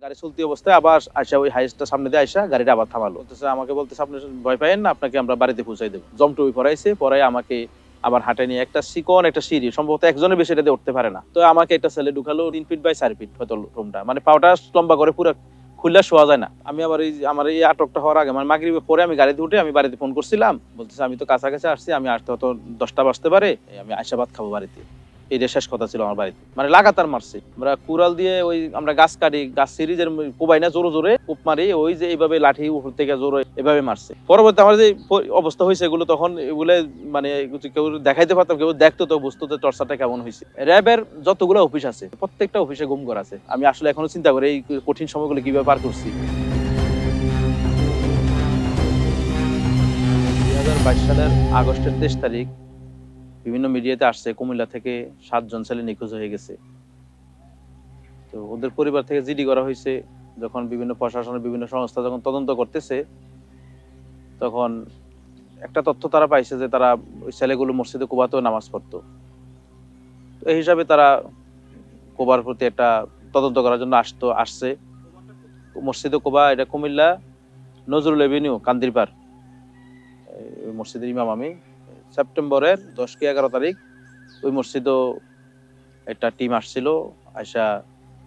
গাড়ি চলতি অবস্থায় আবার আইসা ওই হাইস্টটা সামনে দিয়ে আইসা গাড়িটা আবার থামালো। আমাকে বলতেছে আপনি ভয় পাইয়েন না, আপনাকে আমরা বাড়িতে পৌঁছাই দেবো। জমটুবি পরাইছে, পরাই আমাকে আবার হাঁটে নিয়ে একটা চিকন একটা সিঁড়ি, সম্ভবত একজনের বেশি এটা দিয়ে উঠতে পারে না। তো আমাকে একটা ছেলে ঢুকালো 3 ফিট বাই 4 ফিট হয়তো রুমটা, মানে পাওটা লম্বা করে পুরো খুললে শোয়া যায় না। আমি আবার আমার এই আটকটা হওয়ার আগে মানে মাগরিবের পরে আমি গাড়িতে উঠে আমি বাড়িতে ফোন করছিলাম, বলতেছে আমি তো কাছাকাছি আসছি, আমি আসতে হয়তো 10টা বাজতে পারে, আমি আইসা ভাত খাবো বাড়িতে। এটা শেষ কথা ছিল আমার বাড়িতে। মানে লাগাতার মারছে, আমরা কুড়াল দিয়ে ওই আমরা গাছ কাটি, গাছ সিরিজের কোবাই না জোরে জোরে কূপ মারি, ওই যে এইভাবে লাঠি উপর থেকে জোরে এভাবে মারছে। পরবর্তী আমার যে অবস্থা হয়েছে এগুলো তখন এগুলো মানে কেউ দেখাইতে পারতাম, কেউ দেখতো তো বুঝতো যে টর্চারটা কেমন হয়েছে। র্যাবের যতগুলো অফিস আছে প্রত্যেকটা অফিসে গুম করা আছে। আমি আসলে এখনো চিন্তা করি এই কঠিন সময়গুলো কিভাবে পার করছি। 2022 সালের আগস্টের 23 তারিখ বিভিন্ন মিডিয়াতে আসছে কুমিল্লা থেকে 7 জন ছেলে নিখোঁজ হয়ে গেছে। তো ওদের পরিবার থেকে জিডি করা হয়েছে। যখন বিভিন্ন প্রশাসনের বিভিন্ন সংস্থা যখন তদন্ত করতেছে, তখন একটা তথ্য তারা পাইছে যে তারা ওই ছেলেগুলো মসজিদে কুবাতেও নামাজ পড়তো। তো এই হিসাবে তারা কুবার প্রতি একটা তদন্ত করার জন্য আসছে। মসজিদে কুবা এটা কুমিল্লা নজরুল এভিনিউ কান্দিরপাড়, ওই মসজিদের ইমাম আমি। সেপ্টেম্বরের 10 কি 11 তারিখ ওই মসজিদও একটা টিম আসছিল। আয়সা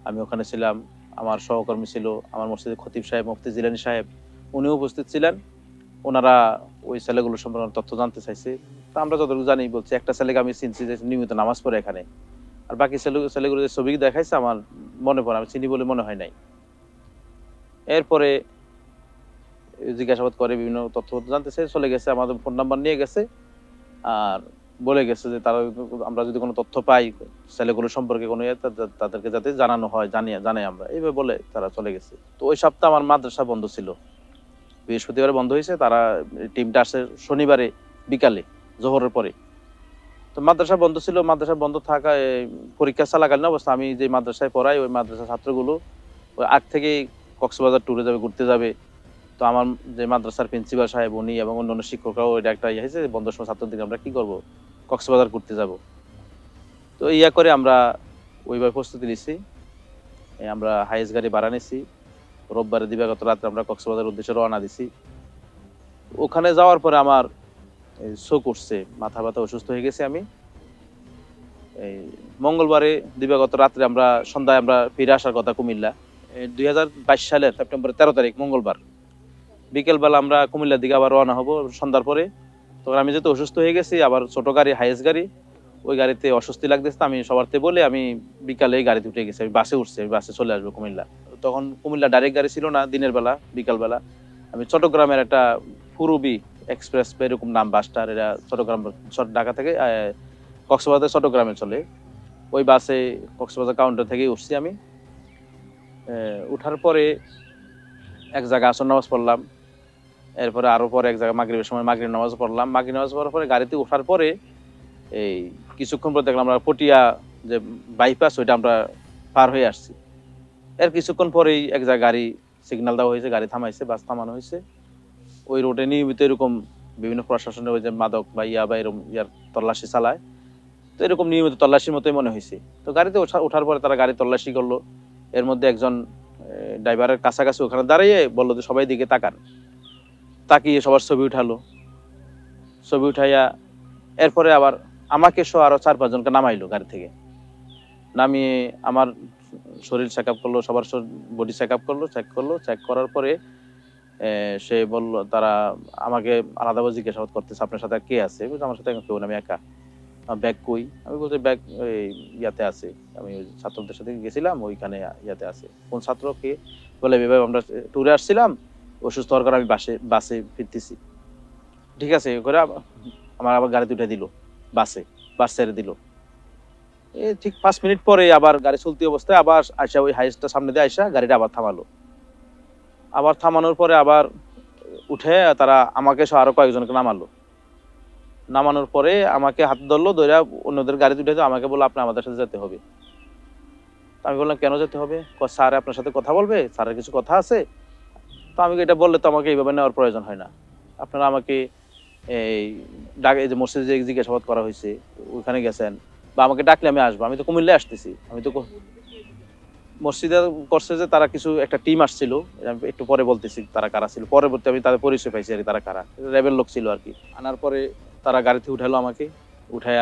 আমি ওখানে ছিলাম, আমার সহকর্মী ছিল, আমার মসজিদের খতিব সাহেব মুফতি জিলানী সাহেব উনিও উপস্থিত ছিলেন। ওনারা ওই ছেলেগুলোর সম্পর্কে তথ্য জানতে চাইছে। তা আমরা যতটুকু জানি বলছি, একটা ছেলেকে আমি চিনছি যে নিয়মিত নামাজ পড়ে এখানে, আর বাকি ছেলেগুলো যে ছবি দেখাইছে আমার মনে পড়ে, আমি চিনি বলে মনে হয় নাই। এরপরে জিজ্ঞাসাবাদ করে বিভিন্ন তথ্য জানতে চাই, চলে গেছে, আমাদের ফোন নাম্বার নিয়ে গেছে, আর বলে গেছে যে তারা আমরা যদি কোনো তথ্য পাই ছেলেগুলো সম্পর্কে কোনো তাদেরকে যাতে জানানো হয়, জানাই আমরা, এইভাবে বলে তারা চলে গেছে। তো ওই সপ্তাহ আমার মাদ্রাসা বন্ধ ছিল, বৃহস্পতিবারে বন্ধ হয়েছে। তারা টিমটা আসে শনিবারে বিকালে জোহরের পরে। তো মাদ্রাসা বন্ধ ছিল, মাদ্রাসা বন্ধ থাকায় পরীক্ষা চলাকালীন অবস্থা আমি যে মাদ্রাসায় পড়াই ওই মাদ্রাসার ছাত্রগুলো ওই আগ থেকেই কক্সবাজার ট্যুরে যাবে, ঘুরতে যাবে। তো আমার যে মাদ্রাসার প্রিন্সিপাল সাহেব উনি এবং অন্যান্য শিক্ষকরাও এটা একটা ইয়ে হয়েছে, বন্ধের সময় ছাত্রদেরকে আমরা কি করবো, কক্সবাজার ঘুরতে যাব। তো ইয়া করে আমরা ওইভাবে প্রস্তুতি নিচ্ছি। আমরা হাইস গাড়ি ভাড়া নিছি, রোববারে দিবাগত রাত্রে আমরা কক্সবাজার উদ্দেশ্যে রওনা দিছি। ওখানে যাওয়ার পরে আমার শো করছে, মাথা ব্যথা, অসুস্থ হয়ে গেছি আমি। এই মঙ্গলবারে দিবাগত রাত্রে আমরা সন্ধ্যায় আমরা ফিরে আসার কথা কুমিল্লা। 2022 সালের সেপ্টেম্বরের 13 তারিখ মঙ্গলবার বিকেলবেলা আমরা কুমিল্লার দিকে আবার রওনা হব সন্ধ্যার পরে। তখন আমি যেহেতু অসুস্থ হয়ে গেছি, আবার ছোট গাড়ি হাইস গাড়ি, ওই গাড়িতে অস্বস্তি লাগতেছে, আমি সবারতে বলে আমি বিকালে গাড়িতে উঠে গেছি, আমি বাসে উঠছি, আমি বাসে চলে আসবো কুমিল্লা। তখন কুমিল্লা ডাইরেক্ট গাড়ি ছিল না দিনের বেলা, বিকালবেলা আমি চট্টগ্রামের একটা ফুরুবি এক্সপ্রেস এরকম নাম বাসটার, এরা চট্টগ্রাম ঢাকা থেকে কক্সবাজার চট্টগ্রামে চলে, ওই বাসে কক্সবাজার কাউন্টার থেকেই উঠছি আমি। উঠার পরে এক জায়গায় আসর নামাজ পড়লাম, এরপরে আরো পরে এক জায়গায় মাগরিবের সময় মাগরিব নামাজ পড়লাম। মাগরিব নামাজ পড়ার পরে গাড়িতে ওঠার পরে এই কিছুক্ষণ পর দেখলাম আমরা পটিয়া যে বাইপাস ওইটা আমরা পার হয়ে আসছি। এর কিছুক্ষণ পরেই এক জায়গায় গাড়ি সিগন্যাল দেওয়া হয়েছে, গাড়ি থামাইছে, বাস থামানো হয়েছে। ওই রোডে নিয়মিত এরকম বিভিন্ন প্রশাসনের ওই যে মাদক বা ইয়া বা এরকম ইয়ার তল্লাশি চালায়, তো এরকম নিয়মিত তল্লাশির মতোই মনে হয়েছে। তো গাড়িতে ওঠার পরে তারা গাড়ি তল্লাশি করলো। এর মধ্যে একজন ড্রাইভারের কাছাকাছি ওখানে দাঁড়িয়ে বললো যে সবাই দিকে তাকান, তাকিয়ে সবার ছবি উঠালো। ছবি উঠাইয়া এরপরে আবার আমাকে সহ আরো 4-5 জনকে নামাইলো গাড়ি থেকে। নামিয়ে আমার শরীর চেক আপ করলো, সবার বডি চেক আপ করলো, চেক করার পরে সে বললো, তারা আমাকে আলাদাভাবে জিজ্ঞাসাবাদ করতেছে আপনার সাথে কে আছে। আমার সাথে কেউ না, আমি একা। ব্যাগ কই? আমি বলছি ব্যাগ ইয়াতে আছে, আমি ছাত্রদের সাথে গেছিলাম, ওইখানে ইয়াতে আছে। কোন ছাত্র, কে? বলে ভাই আমরা ট্যুরে আসছিলাম, অসুস্থ হওয়ার কারণে আমি বাসে ফিরতেছি। ঠিক আছে করে আমার আবার গাড়িতে উঠে দিল, বাস ছেড়ে দিল। ঠিক 5 মিনিট পরে আবার গাড়ি চলতি অবস্থায় আবার আইসা ওই হাইস্টটা সামনে দিয়ে আইসা গাড়িটা আবার থামালো। আবার থামানোর পরে আবার উঠে তারা আমাকে সহ আরো কয়েকজনকে নামানোর পরে আমাকে হাত ধরলো, ধরে অন্যদের গাড়িতে উঠে আমাকে বললো আপনি আমাদের সাথে যেতে হবে। আমি বললাম কেন যেতে হবে? স্যার আপনার সাথে কথা বলবে, স্যারের কিছু কথা আছে। তো আমি এটা বললে তো আমাকে এইভাবে নেওয়ার প্রয়োজন হয় না, আপনারা আমাকে এই যে মসজিদে যে জিজ্ঞাসাবাদ করা হয়েছে ওইখানে গেছেন, বা আমাকে ডাকলে আমি আসবো, আমি তো কুমিল্লায় আসতেছি, আমি তো মসজিদে করছে যে তারা কিছু একটা টিম আসছিল, একটু পরে বলতেছি তারা কারা ছিল, পরবর্তী আমি তাদের পরিচয় পাইছি আর কি, তারা কারা, র্যাবের লোক ছিল আর কি। আনার পরে তারা গাড়িতে উঠালো আমাকে, উঠায়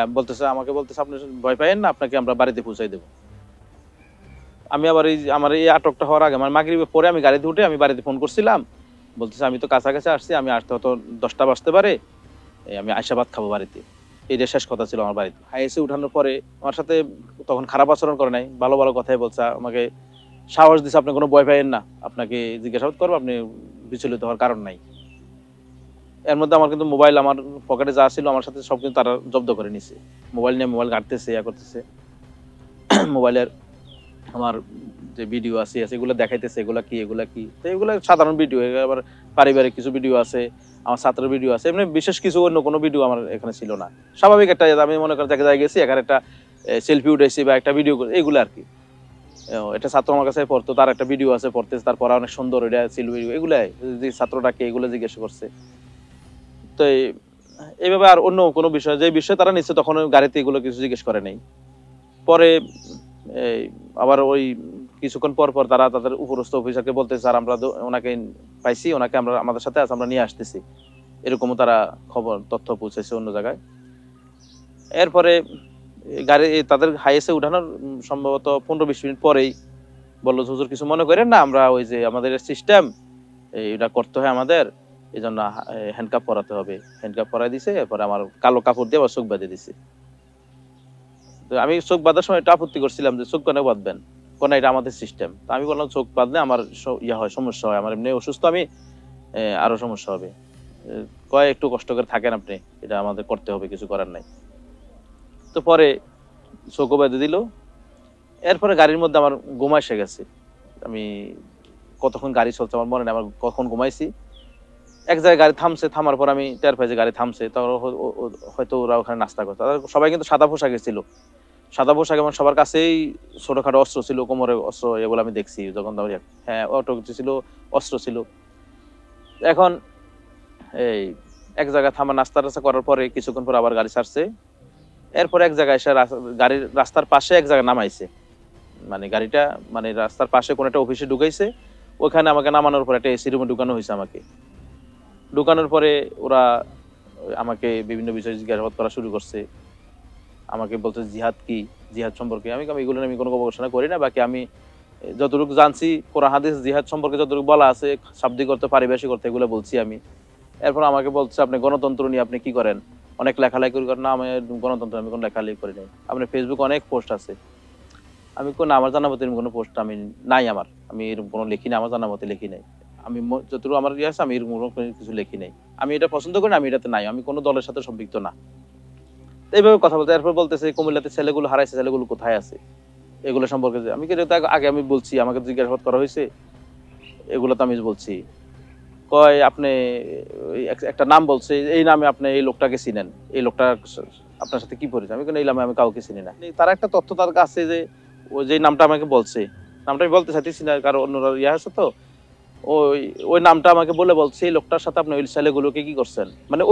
আমাকে বলতেছে আপনি ভয় পাইয়েন না, আপনাকে আমরা বাড়িতে পৌঁছাই দেবো। আমি আবার আমার এই আটকটা হওয়ার আগে, আমার মাগরিবের পরে আমি গাড়িতে উঠে আমি বাড়িতে ফোন করছিলাম, বলতেছে আমি তো কাছাকাছি আসছি, আমি আসতে হয়তো 10টা বাজতে পারে, আমি আইসাবাদ খাবো বাড়িতে। এইটা শেষ কথা ছিল আমার বাড়িতে। হাইএসে উঠানোর পরে আমার সাথে তখন খারাপ আচরণ করে নাই, ভালো ভালো কথাই বলছে, আমাকে সাহস দিচ্ছে আপনি কোনো ভয় পাইয়েন না, আপনাকে জিজ্ঞাসাবাদ করবো, আপনি বিচলিত হওয়ার কারণ নাই। এর মধ্যে আমার কিন্তু মোবাইল, আমার পকেটে যা ছিল আমার সাথে সব কিন্তু তারা জব্দ করে নিছে। মোবাইল নিয়ে মোবাইল ঘাটতেছে, করতেছে মোবাইলের আমার যে ভিডিও আছে এগুলো দেখাইতেছে, এগুলা কি, তো এগুলো সাধারণ ভিডিও, আবার পারিবারিক কিছু ভিডিও আছে, আমার ছাত্রের ভিডিও আছে, এমনি বিশেষ কিছু অন্য কোনো ভিডিও আমার এখানে ছিল না। স্বাভাবিক একটা, আমি মনে করেন জায়গায় গেছি, এখানে একটা সেলফি উঠেছি বা একটা ভিডিও, এইগুলো আর কি। এটা ছাত্র আমার কাছে পড়তো, তার একটা ভিডিও আছে, পড়তেছে, তার পড়া অনেক সুন্দর, এটা ছিল এগুলাই, যে ছাত্রটাকে এগুলো জিজ্ঞেস করছে। তো এইভাবে আর অন্য কোনো বিষয়, যে বিষয়ে তারা নিচ্ছে তখন গাড়িতে এগুলো কিছু জিজ্ঞেস করে নাই। পরে আবার ওই কিছুক্ষণ পর পর তারা তাদের উপরস্থ অফিসারকে বলতে, স্যার আমরা ওনাকে পাইছি, ওনাকে আমরা আমাদের সাথে আছে, আমরা নিয়ে আসতেছি, এরকমও তারা খবর তথ্য পৌঁছেছে অন্য জায়গায়। এরপরে গাড়ি তাদের হাইয়েস্টে উঠানোর সম্ভবত 15-20 মিনিট পরেই বললো, হুজুর কিছু মনে করেন না, আমরা ওই যে আমাদের সিস্টেম এটা করতে হয় আমাদের, এই জন্য হ্যান্ডকাপ পরাতে হবে। হ্যান্ডকাপ পরাই দিছে, এরপরে আমার কালো কাপড় দিয়ে আবার চোখ বেঁধে দিছে। তো আমি চোখ বাঁধার সময় একটা আপত্তি করছিলাম যে চোখ কেন বাঁধবেন, কোন এটা আমাদের সিস্টেম। তো আমি বললাম চোখ বাঁধলে আমার সমস্যা হয়, আমার এমনি অসুস্থ, আমি আরো সমস্যা হবে। কয় একটু কষ্ট করে থাকেন আপনি, এটা আমাদের করতে হবে, কিছু করার নাই। তো পরে চোখও বেঁধে দিল। এরপরে গাড়ির মধ্যে আমার ঘুম এসে গেছে। আমি কতক্ষণ গাড়ি চলছে আমার মনে নেই, আমার কখন ঘুমাইছি। এক জায়গায় গাড়ি থামছে, থামার পর আমি টের পাই যে গাড়ি থামছে, তখন হয়তো ওরা ওখানে নাস্তা করছে। সবাই কিন্তু সাদা পোশাকে ছিল, সাদা পোশাক, এবং সবার কাছেই ছোটখাটো অস্ত্র ছিল, কোমরে অস্ত্র, এগুলো আমি দেখছি যখন হ্যাঁ অটো ছিল, অস্ত্র ছিল। এখন এই এক জায়গায় থামা, নাস্তা টাস্তা করার পরে কিছুক্ষণ পর আবার গাড়ি ছাড়ছে। এরপর এক জায়গায় এসে গাড়ির রাস্তার পাশে এক জায়গায় নামাইছে, মানে গাড়িটা মানে রাস্তার পাশে কোন একটা অফিসে ঢুকাইছে, ওখানে আমাকে নামানোর পর একটা এসি রুমে ঢুকানো হয়েছে। আমাকে ঢুকানোর পরে ওরা আমাকে বিভিন্ন বিষয়ে জিজ্ঞাসাবাদ করা শুরু করছে। আমাকে বলছে জিহাদ কি, জিহাদ সম্পর্কে। আমি এগুলো আমি কোনো গবেষণা করি না, বাকি আমি যতটুকু জানছি কোরআন হাদিস জিহাদ সম্পর্কে যতটুকু বলা আছে, শাব্দিক অর্থ, পারিভাষিক অর্থ, এগুলো বলছি আমি। এরপর আমাকে বলছে আপনি গণতন্ত্র নিয়ে আপনি কি করেন, অনেক লেখালেখি করেন না। আমি গণতন্ত্র আমি কোনো লেখালেখি করি নাই, আপনার ফেসবুকে অনেক পোস্ট আছে। আমি না, আমার জানা মতো কোনো পোস্ট আমি নাই, আমি এরকম কোনো লিখি না, আমার জানা মতো লিখি নাই। আমি যতটুকু আমার ইয়ে আছে, আমি এরকম কিছু লিখি নাই। আমি এটা পছন্দ করি না, আমি এটাতে নাই, আমি কোনো দলের সাথে সম্পৃক্ত না। এইভাবে কথা বলতে, এরপর বলতেছে কুমিল্লাতে ছেলেগুলো হারাইছে, ছেলেগুলো কোথায় আছে, এগুলো সম্পর্কে আমি আগে আমি বলছি, আমাকে জিজ্ঞাসাবাদ করা হয়েছে, এগুলো তো আমি বলছি। কয় আপনি একটা নাম বলছে, এই নামে আপনি এই লোকটাকে চিনেন, এই লোকটা আপনার সাথে কি পরিচয়। আমি এই নামে আমি কাউকে চিনি না। তার একটা তথ্য তার কাছে, যে ওই যে নামটা আমাকে বলছে, নামটা আমি বলতে চাইতেছি না, কারণ অন্যরা ইয়ে আছে তো, ওই নামটা আমাকে বলছে এই লোকটার সাথে আপনি ওই ছেলেগুলোকে কি করছেন, মানে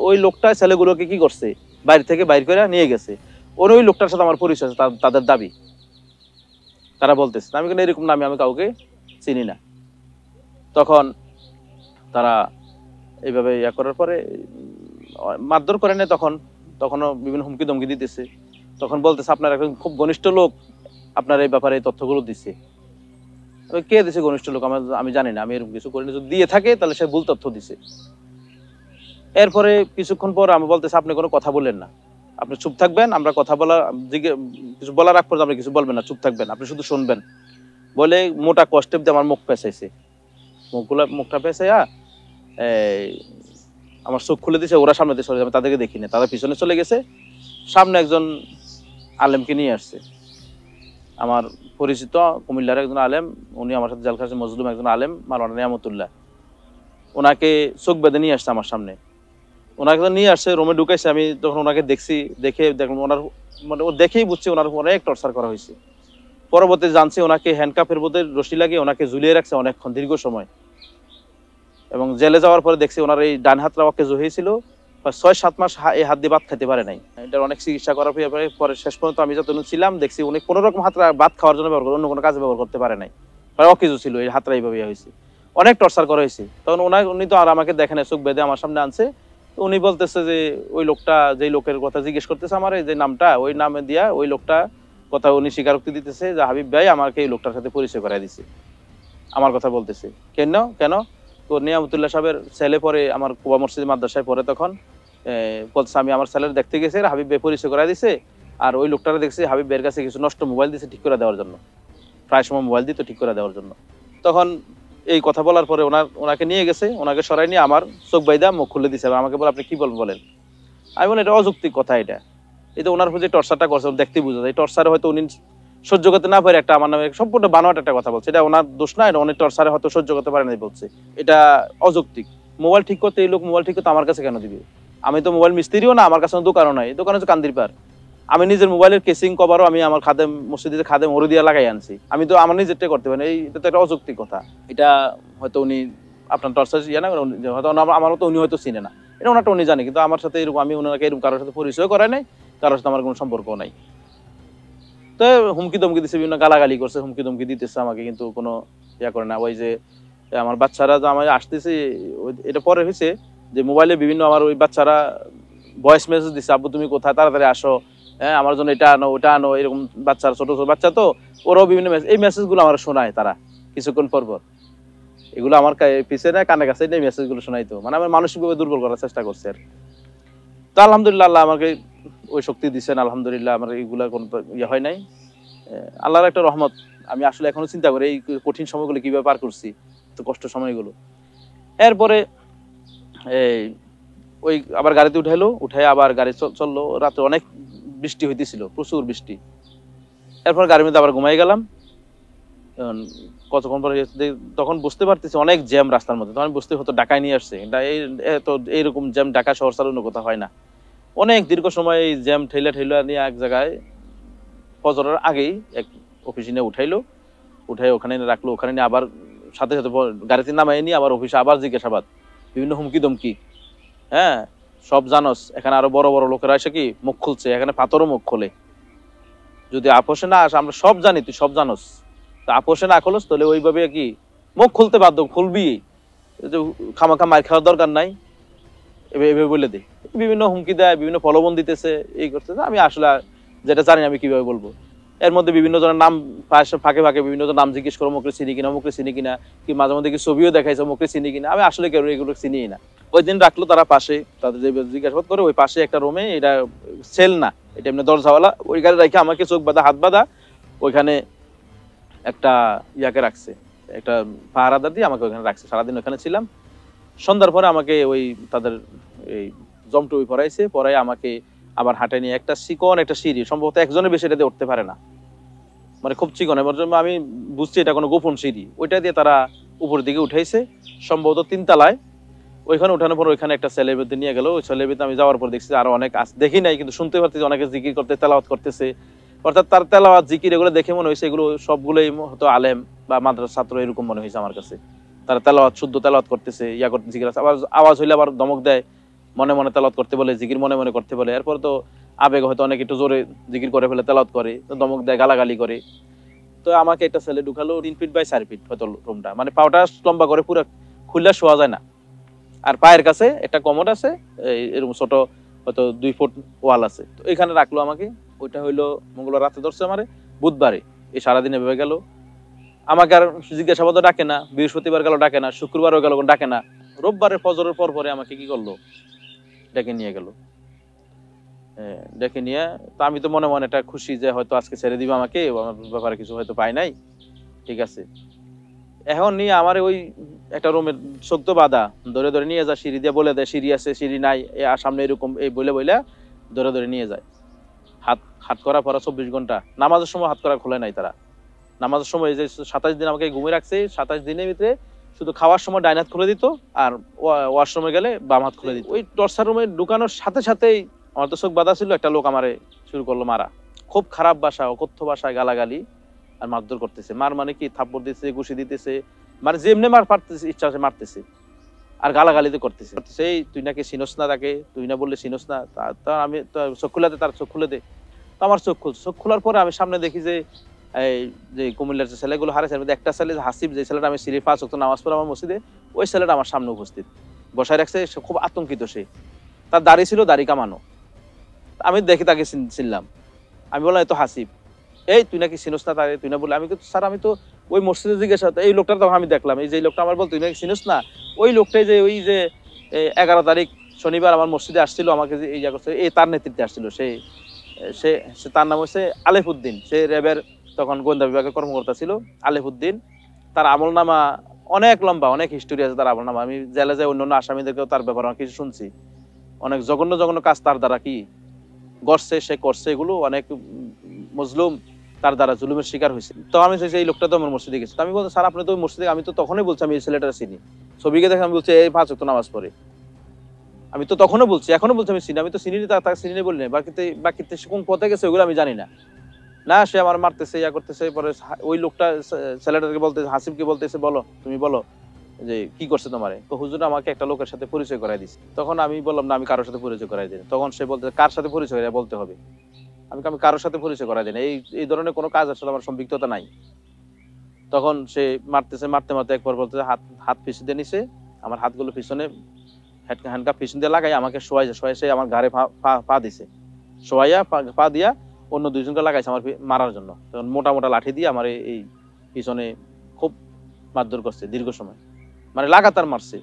ওই লোকটা ছেলেগুলোকে কি করছে, বাইরে থেকে বাইর করে নিয়ে গেছে, ওই লোকটার সাথে আমার পরিচয়, তাদের দাবি, তারা বলতেছে। আমি কিন্তু এরকম নামে আমি কাউকে চিনি না। তখন তারা এইভাবে ইয়া করার পরে মারধর করে নেয়। তখনও বিভিন্ন হুমকি ধমকি দিতেছে। তখন বলতেছে আপনার এখন খুব ঘনিষ্ঠ লোক আপনার এই ব্যাপারে এই তথ্যগুলো দিচ্ছে। কে দিছে ঘনিষ্ঠ লোক আমি জানি না, আমি এরকম কিছু করিনি, যদি দিয়ে থাকে তাহলে সে ভুল তথ্য দিছে। এরপরে কিছুক্ষণ পর আমি বলতেছে আপনি কোনো কথা বললেন না, আপনি চুপ থাকবেন, আমরা কথা কিছু বলার আগ পর্যন্ত আপনি কিছু বলবেন না, চুপ থাকবেন, আপনি শুধু শুনবেন বলে মোটা কষ্টেপ দিয়ে আমার মুখ পেঁচাইছে। মুখটা পেঁচাইয়া আমার চোখ খুলে দিয়েছে। ওরা সামনে দিয়ে চলে যাবে, তাদেরকে দেখিনি, তাদের পিছনে চলে গেছে। সামনে একজন আলেমকে নিয়ে আসছে, আমার পরিচিত কুমিল্লার একজন আলেম, উনি আমার সাথে জেল খাটছে, মজলুম একজন আলেম, মাওলানা নিয়ামতুল্লাহ। ওনাকে চোখ বেঁধে নিয়ে আসছে আমার সামনে। ওনাকে নিয়ে আসছে, রুমে ঢুকাইছে। আমি যখন ওনাকে দেখলাম ওনার মানে ও দেখেই বুঝছি ওনার অনেক টর্চার করা হয়েছে। পরবর্তী জানছি ওনাকে হ্যান্ডকাফের মধ্যে রশি লাগিয়ে ওনাকে ঝুলিয়ে রাখছে অনেকক্ষণ, দীর্ঘ সময়। এবং জেলে যাওয়ার পরে দেখছি ওনার এই ডান হাতটা অকেজো হয়েছিল, 6-7 মাস এই হাত দিয়ে ভাত খেতে পারে নাই। এটার অনেক চিকিৎসা করার পরে শেষ পর্যন্ত আমি যতদিন ছিলাম দেখছি উনি কোনো রকম হাত ভাত খাওয়ার জন্য ব্যবহার করে, অন্য কোনো কাজে ব্যবহার করতে পারে নাই। প্রায় অকেজো ছিল এই হাতটা, এইভাবে হয়েছে। অনেক টর্চার করা হয়েছে। তখন উনি তো আর আমাকে দেখেন, চোখ বেঁধে আমার সামনে আনছে। তো উনি বলতেছে যে ওই লোকটা, যেই লোকের কথা জিজ্ঞেস করতেছে আমার, এই যে নামটা, ওই নামে দিয়া ওই লোকটা কথা উনি স্বীকারোক্তি দিতেছে যে হাবিব ভাই আমাকে এই লোকটার সাথে পরিচয় করাই দিছে। আমার কথা বলতেছে। কেন কেন তো নিয়ামতুল্লাহ সাহেবের ছেলে পরে আমার কুবা মসজিদ মাদ্রাসায় পড়ে, তখন বলছে আমি আমার ছেলের দেখতে গেছি, হাবিব ভাই পরিচয় করাই দিছে। আর ওই লোকটারা দেখছি হাবিব ভাইয়ের কাছে কিছু নষ্ট মোবাইল দিছে ঠিক করে দেওয়ার জন্য, প্রায় সময় মোবাইল দিত ঠিক করে দেওয়ার জন্য। তখন এই কথা বলার পরে ওনাকে নিয়ে গেছে, ওনাকে সরাই নিয়ে আমার চোখ বাইদা মুখ খুলে দিছে। আমাকে বলে আপনি কি বলেন। আমি বলি এটা অযৌক্তিক কথা। এটা ওনার যে টর্চারটা করছে দেখতে বুঝা যায়, টর্চারে হয়তো উনি সহ্য করতে না পারে একটা আমার নামে সম্পূর্ণ বানোয়াট একটা কথা বলছে। এটা ওনার দোষ না, এটা অনেক টর্চারে হয়তো সহ্য করতে পারে না বলছে। এটা অযৌক্তিক। মোবাইল ঠিক করতে এই লোক মোবাইল ঠিক করতে আমার কাছে কেন দিবে? আমি তো মোবাইল মিস্ত্রিও না, আমার কাছে দোকানও নাই। দোকান হচ্ছে কান্দিরপাড়। আমি নিজের মোবাইলের কেসিং কভারও আমি আমার খাদেম মসজিদে খাদেম ওরে দিয়ে লাগাই আনছি। আমি তো আমার নিজেরটাই করতে পারি। এটা তো একটা অযৌক্তিক কথা। এটা হয়তো উনি আপনার টর্চার ইয়ে না, হয়তো আমার তো উনি হয়তো চিনে না, এটা ওনারটা উনি জানে। কিন্তু আমার সাথে এরকম, আমি ওনাকে এরকম কারোর সাথে পরিচয় করাই নাই, কারোর সাথে আমার কোনো সম্পর্ক নাই। তো হুমকি দমকি দিচ্ছে, বিভিন্ন গালাগালি করছে, হুমকি দমকি দিতেছে আমাকে, কিন্তু কোনো ইয়া করে না। ওই যে আমার বাচ্চারা যে আমার আসতেছে, এটা পরে হয়েছে যে মোবাইলে বিভিন্ন আমার ওই বাচ্চারা ভয়েস মেসেজ দিচ্ছে, আব্বু তুমি কোথায়, তাড়াতাড়ি আসো, হ্যাঁ আমার জন্য এটা আনো ওটা আনো, এরকম বাচ্চারা ছোট ছোট বাচ্চা তো, ওরাও বিভিন্ন মেসেজ, এই মেসেজগুলো আমার শোনায় তারা কিছুক্ষণ পর পর। এগুলো আমার পিছনে কানে কাছে এই মেসেজগুলো শোনাইতো, মানে আমার মানসিকভাবে দুর্বল করার চেষ্টা করছে আর। তো আলহামদুলিল্লাহ আল্লাহ আমাকে ওই শক্তি দিচ্ছেন, আলহামদুলিল্লাহ আমার এইগুলা কোনো ইয়ে হয় নাই। আল্লাহর একটা রহমত। আমি আসলে এখনো চিন্তা করি এই কঠিন সময়গুলো কিভাবে পার করছি, তো কষ্ট সময়গুলো। এরপরে এই ওই আবার গাড়িতে উঠাইলো, উঠাই আবার গাড়ি চললো। রাতে অনেক বৃষ্টি হইতেছিল, প্রচুর বৃষ্টি। এরপর গাড়ির মধ্যে আবার ঘুমাই গেলাম। কতক্ষণ পরে তখন বুঝতে পারতেছি অনেক জ্যাম রাস্তার মধ্যে। তখন বুঝতে হতো ঢাকায় নিয়ে আসছে, তো এইরকম জ্যাম ঢাকা শহর ছাড়া অন্য কোথাও হয় না। অনেক দীর্ঘ সময় এই জ্যাম ঠেলা নিয়ে এক জায়গায় ফজরের আগেই এক অফিসে নিয়ে উঠাইলো, উঠাই ওখানে রাখলো। ওখানে নিয়ে আবার সাথে সাথে গাড়িতে নামাই নিয়ে আবার অফিসে আবার জিজ্ঞাসাবাদ, বিভিন্ন হুমকি দমকি। হ্যাঁ সব জানোস, এখানে আরো বড় বড় লোকেরা এসে কি মুখ খুলছে, এখানে পাথরও মুখ খোলে, যদি আপোষে না আস, আমরা সব জানি তুই সব জানোস, তা আপোষে না খোলস তাহলে ওইভাবে কি মুখ খুলতে বাধ্য, খুলবি, খামাখা মার খাওয়ার দরকার নাই, এভাবে বলে দে। বিভিন্ন হুমকি দেয়, বিভিন্ন প্রলোভন দিতেছে, এই করতেছে। আমি আসলে যেটা জানি আমি কিভাবে বলবো। এর মধ্যে বিভিন্ন জনের নাম ফাঁকে ফাঁকে বিভিন্ন জন নাম জিজ্ঞেস করো, মুখে চিনি কিনা, মুখে চিনি কিনা, কি মাঝে মধ্যে কি ছবিও দেখাইছে, মুখে চিনি কিনা। আমি আসলে কেউ এগুলো চিনি না। ওই দিন রাখলো তারা পাশে, তাদের যে জিজ্ঞাসাবাদ করে ওই পাশে একটা রুমে, এটা সেল না, এটা এমনি দরজাওয়ালা, ওই গাড়ি রেখে আমাকে চোখ বাঁধা হাত বাঁধা ওইখানে একটা ইয়াকে রাখছে, একটা পাহারাদার দিয়ে আমাকে ওইখানে রাখছে। সারাদিন ওখানে ছিলাম। সন্ধ্যার পরে আমাকে ওই তাদের এই জমটুই পরাইছে, পরাই আমাকে আবার হাঁটে নিয়ে একটা চিকন একটা সিঁড়ি, সম্ভবত একজনের বেশি এটাতে উঠতে পারে না, মানে খুব চিকন। এবার আমি বুঝছি এটা কোনো গোপন সিঁড়ি, ওইটা দিয়ে তারা উপর দিকে উঠাইছে, সম্ভবত 3 তলায়। ওইখানে উঠানোর পর ওইখানে একটা ছেলের মধ্যে নিয়ে গেল। ওই ছেলের মধ্যে আমি যাওয়ার পর দেখছি আরো অনেক দেখি নাই, কিন্তু শুনতে পারতেছি অনেকে জিকির করতে, তেলাওয়াত করতেছে। অর্থাৎ তার তেলাওয়াত জিকির এগুলো দেখে মনে হয়েছে এগুলো সবগুলোই হয়তো আলেম বা মাদ্রাসা ছাত্র, এরকম মনে হয়েছে আমার কাছে। তারা তেলাওয়াত শুদ্ধ তেলাওয়াত করতেছে, ইয়া করতে জিকির আছে। আবার আওয়াজ হইলে আবার ধমক দেয়, মনে মনে তেলাওয়াত করতে বলে, জিকির মনে মনে করতে বলে। এরপর তো আবেগ হয়তো অনেক একটু জোরে জিকির করে ফেলে, তেলাওয়াত করে, ধমক দেয়, গালাগালি করে। তো আমাকে একটা ছেলে ঢুকালো 3 ফিট বাই 4 ফিট হয়তো রুমটা, মানে পাউটা লম্বা করে পুরো খুললে শোয়া যায় না। আর পায়ের কাছে একটা কমোড আছে, এরকম ছোট হয়তো 2 ফুট ওয়াল আছে। তো এখানে রাখলো আমাকে। ওইটা হইলো মঙ্গলবার রাতে ধরছে আমারে, বুধবারে এই সারাদিন এভাবে গেল। আমাকে আর জিজ্ঞাসাবাদও ডাকে না, বৃহস্পতিবার গেল ডাকে না, শুক্রবারও গেল ডাকে না। রোববারে ফজরের পর পরে আমাকে কি করলো, ডেকে নিয়ে গেল। ডেকে নিয়ে তো আমি তো মনে মনে একটা খুশি যে হয়তো আজকে ছেড়ে দিবে আমাকে, আমার ব্যাপারে কিছু হয়তো পাই নাই, ঠিক আছে। এখন নিয়ে আমার ওই একটা রুমের শক্ত বাধা, ধরে ধরে নিয়ে যায়, সিঁড়ি দিয়ে বলে দেয় সিঁড়ি আছে সিঁড়ি নাই, সামনে এরকম এই বলে বলে ধরে ধরে নিয়ে যায়। হাত করা পরা 24 ঘন্টা। নামাজের সময় হাত করা খোলে নাই তারা। নামাজের সময় যে 27 দিন আমাকে ঘুমিয়ে রাখছে, 27 দিনের ভিতরে শুধু খাওয়ার সময় ডাইন হাত খুলে দিত, আর ওয়াশরুমে গেলে বাম হাত খুলে দিত। ওই টর্চার রুমে ঢুকানোর সাথে সাথেই আমার তো চোখ বাঁধা ছিল, একটা লোক আমারে শুরু করলো মারা। খুব খারাপ ভাষা, অকথ্য ভাষায় গালাগালি আর মারধর করতেছে। মার মানে কি, থাপ্পড় দিতেছে, ঘুষি দিতেছে, মানে যেমনি মার পারতেছে, ইচ্ছা আছে মারতেছে। আর গালাগালিতে করতেছে, এই তুই নাকি চিনস না তাকে, তুই না বললে চিনস না। আমি চোখ খুলে দে, তার চোখ খুলে দে। তো আমার চোখ খুলছে, চোখ খোলার পরে আমি সামনে দেখি যে এই যে কুমিল্লার যে ছেলেগুলো হারাইছে, এর মধ্যে একটা ছেলে হাসিব, যে ছেলেটা আমি সিঁড়ি 5 ওয়াক্ত নামাজ পড়ে আমার মসজিদে, ওই ছেলেটা আমার সামনে উপস্থিত বসায় রাখছে। সে খুব আতঙ্কিত, সে তার দাড়ি ছিল, দাড়ি কামানো। আমি দেখি তাকে চিনলাম, আমি বললাম এই তো হাসিব। এই তুই নাকি চিনস না তারে, তুই না বললে। আমি কিন্তু স্যার আমি তো ওই মসজিদে জিজ্ঞাসা, এই লোকটা তখন আমি দেখলাম, এই যে লোকটা আমার বল তুই নাকি চিনস না, ওই লোকটাই যে ওই যে 11 তারিখ শনিবার আমার মসজিদে আসছিল, আমাকে যে এই জায়গা এই তার নেতৃত্বে আসছিল, সে সে তার নাম হচ্ছে আলেফউদ্দিন, সে র্যাবের তখন গোয়েন্দা বিভাগের কর্মকর্তা ছিল, আলেফউদ্দিন। তার আমলনামা অনেক লম্বা, অনেক হিস্টোরি আছে তার আমলনামা। আমি জেলে যাই অন্যান্য আসামিদেরকেও তার ব্যাপারে অনেক কিছু শুনছি, অনেক জঘন্য জঘন্য কাজ তার দ্বারা কি গড়ছে, সে করছে, এগুলো অনেক মজলুম তার দ্বারা জুলুমের শিকার হয়েছে। তো আমি চাইছি এই লোকটা তো আমার মসজিদে গেছে। আমি বলছি স্যার আপনি তো ওই মসজিদে, আমি তো তখনই বলছি আমি এই ছেলেটা চিনি, ছবিকে দেখে আমি বলছি এই 5 ওয়াক্ত নামাজ পড়ে। আমি তো তখনও বলছি, এখনো বলছি আমি চিনি, আমি তো চিনি, তাকে চিনি বলি না। বাকিতে সে কোন পথে গেছে ওগুলো আমি জানি না। না সে আমার মারতেছে, ইয়া করতেছে। পরে ওই লোকটা ছেলেটাকে বলতেছে, হাসিবকে বলতেছে বলো, তুমি বলো যে কি করছে তোমারে। তো হুজুর আমাকে একটা লোকের সাথে পরিচয় করাই দিছে। তখন আমি বললাম না আমি কারোর সাথে পরিচয় করাই দিই। তখন সে বলতে কার সাথে পরিচয় বলতে হবে। আমি কারোর সাথে পরিচয় করাই দিই না, এই ধরনের কোনো কাজ আসলে আমার সম্পৃক্ততা নাই। তখন সে মারতেছে, মারতে মারতে একবার বলতেছে হাত পিছিয়ে নিছে, আমার হাতগুলো পিছনে হ্যান্ডকাপ পিছন দিয়ে লাগাই আমাকে শোয়াই সে আমার ঘাড়ে পা দিছে, শোয়াইয়া পা দিয়া অন্য দুইজনকে লাগাইছে আমার মারার জন্য। তখন মোটা মোটা লাঠি দিয়ে আমার এই পিছনে খুব মারধর করছে দীর্ঘ সময়, মানে লাগাতার মারছে।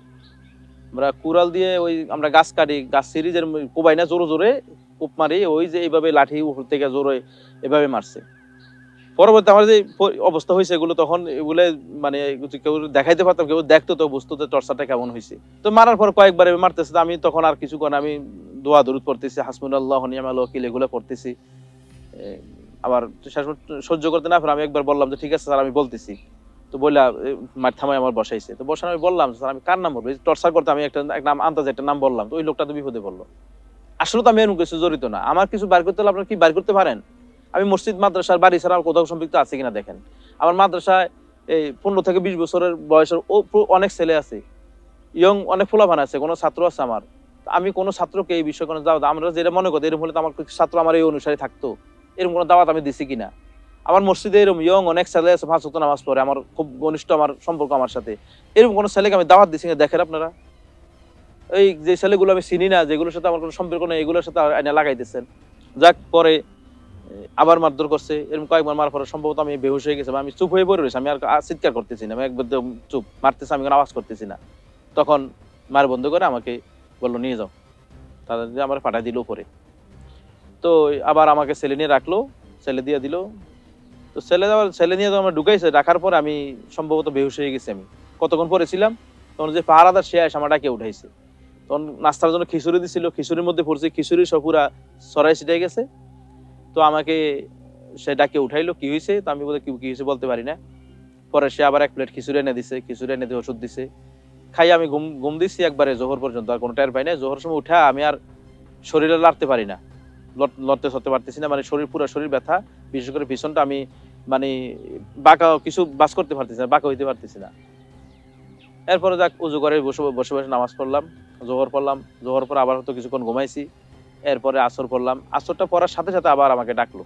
আমরা কুড়াল দিয়ে ওই আমরা গাছ কাটি, গাছ সিরিজের কোবাই না, জোরে জোরে কোপ মারি, ওই যে এইভাবে লাঠি উপর থেকে জোরে এভাবে মারছে। পরবর্তী আমার যে অবস্থা হয়েছে এগুলো, তখন এগুলো মানে কেউ দেখাইতে পারতাম, কেউ দেখতো তো বুঝতো যে টর্চারটা কেমন হয়েছে। তো মারার পর কয়েকবার মারতেছে, আমি তখন আর কিছু করে আমি দোয়া দরুদ পড়তেছি, হাসবুনাল্লাহু নি'মাল ওয়াকিল এগুলো পড়তেছি। আবার সহ্য করতে না পারে আমি একবার বললাম যে ঠিক আছে স্যার আমি বলতেছি। তো বললা মার থামাই আমার বসাইছে। তো বসানো আমি বললাম স্যার আমি কার নাম বলবো, টর্চার করতে আমি একটা নাম আন্দাজে একটা নাম বললাম। তো ওই লোকটা তো বিপদে পড়লো। আসলে তো আমি এরকম কিছু জড়িত না, আমার কিছু বাইর করতে হলে আপনারা কি বাইর করতে পারেন? আমি মসজিদ মাদ্রাসার বাড়ি ছাড়া কোথাও সম্পৃক্ত আছে কিনা দেখেন। আমার মাদ্রাসায় এই 15 থেকে 20 বছরের বয়সের অনেক ছেলে আছে, ইয়ং অনেক ফুলাভান আছে, কোনো ছাত্র আছে আমার। আমি কোনো ছাত্রকে এই বিষয়ে কোনো দাওয়াত, আমরা যেটা মনে করি এরকম হলে তো আমার ছাত্র আমার এই অনুসারে থাকতো, এরকম কোনো দাওয়াত আমি দিছি কিনা? আমার মসজিদে এরকম ইয়ং অনেক ছেলে আছে 5 ওয়াক্ত নামাজ পড়ে, আমার খুব ঘনিষ্ঠ আমার সম্পর্ক আমার সাথে, এরকম কোনো ছেলেকে আমি দাওয়াত দিছি কিনা দেখেন আপনারা। এই যে ছেলেগুলো আমি চিনি না, যেগুলোর সাথে আমার কোনো সম্পর্ক নেই, এগুলোর সাথে আইনা লাগাইতেছেন। যাক পরে আবার মারধর করছে, এরকম কয়েকবার মারার পরে সম্ভবত আমি বেহুশ হয়ে গেছি, আমি চুপ হয়ে পড়ে রয়েছি, আমি আর চিৎকার করতেছি না, আমি একবার চুপ মারতেছি, আমি কোনো আওয়াজ করতেছি না। তখন মার বন্ধ করে আমাকে বললো নিয়ে যাও, তাদের আমার পাঠাই দিল উপরে। তো আবার আমাকে ছেলে নিয়ে রাখলো, ছেলে দিয়ে দিল। তো ছেলে নিয়ে তো আমার ঢুকাইছে, রাখার পর আমি সম্ভবত বেহুশ হয়ে গেছি। আমি কতক্ষণ পরে ছিলাম, তখন যে পাহারাদার সে আমার ডাকে উঠাইছে। তখন নাস্তার জন্য খিচুড়ি দিছিল, খিচুড়ির মধ্যে পড়ছে, খিচুড়ি সব পুরা সরাই ছিটাই গেছে। তো আমাকে সে ডাকে উঠাইলো, কি হয়েছে? তো আমি বলে কি হয়েছে বলতে পারি না। পরে সে আবার 1 প্লেট খিচুড়ি এনে দিছে, খিচুড়ি এনে দিয়ে ওষুধ দিছে, খাই আমি ঘুম দিচ্ছি একবারে জোহর পর্যন্ত, আর কোনো টের পাই না। জোহর সময় উঠা আমি আর শরীরে লাড়তে পারি না, লড়তে চড়তে পারতেছি না, মানে পুরো শরীর ব্যথা, বিশেষ করে পিছনটা আমি মানে বাঁকা কিছু বাস করতে পারতেছি না, বাঁকা হইতে পারতেছি না। এরপরে যাক উজু করে বসে বসে নামাজ পড়লাম, জোহর পড়লাম, জোহর পর আবার হয়তো কিছুক্ষণ ঘুমাইছি। এরপরে আসর পড়লাম, আসরটা পড়ার সাথে সাথে আবার আমাকে ডাকলো,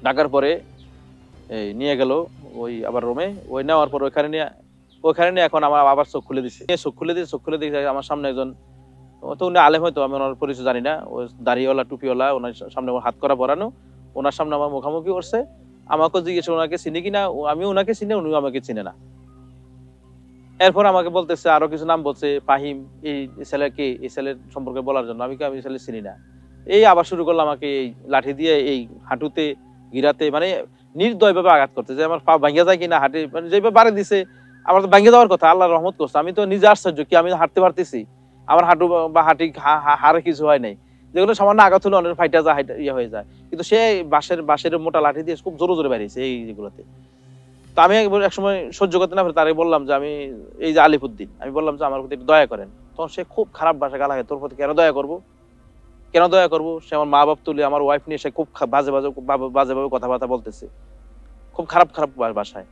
ডাকার পরে এই নিয়ে গেল ওই আবার রুমে, ওই নেওয়ার পর ওইখানে নিয়ে এখন আমার আবার চোখ খুলে দিছে, চোখ খুলে দিয়ে আমার সামনে একজন, তো উনি আলেম হয়তো, আমি ওনার পরিচয় জানি না, ওই দাড়িওয়ালা টুপিওয়ালা, ওনার সামনে হাত করা পরানো, ওনার সামনে আমার মুখামুখি করছে। আমাকে জিজ্ঞেস ওনাকে চিনি কিনা, আমি ওনাকে চিনি, উনি আমাকে চিনে না। এরপর আমাকে বলতেছে আরো কিছু নাম বলছে, ফাহিম, এই ছেলেকে, এই ছেলের সম্পর্কে বলার জন্য। আমি ছেলে চিনি না। এই আবার শুরু করলো আমাকে এই লাঠি দিয়ে এই হাঁটুতে গিরাতে, মানে নির্দয় ভাবে আঘাত করতে, যে আমার পা ভাঙ্গা যায় কিনা, হাঁটে মানে যেভাবে বাড়ি দিছে, আমার তো ভাঙ্গে যাওয়ার কথা, আল্লাহ রহমত করছে। আমি তো নিজে আশ্চর্য কি আমি হাঁটতে পারতেছি, আমার হাঁটু বা হাড়ে কিছু হয় নাই, যেগুলো সামান্য আঘাত হলে অনেক ফাইটা যায়, ইয়ে হয়ে যায়। কিন্তু সে বাঁশের মোটা লাঠি দিয়ে খুব জোরে জোরে বাড়িয়েছে এই যেগুলোতে। তো আমি এক সময় সহ্য করতে না পারে তারে বললাম যে আমি এই যে আলিফউদ্দিন, আমি বললাম যে আমার প্রতি একটু দয়া করেন। তখন সে খুব খারাপ ভাষা গালাগায়, তোর প্রতি কেন দয়া করবো, কেন দয়া করবো? সে আমার মা বাপ তুলে আমার ওয়াইফ নিয়ে সে খুব বাজে ভাবে কথাবার্তা বলতেছে, খুব খারাপ ভাষায়।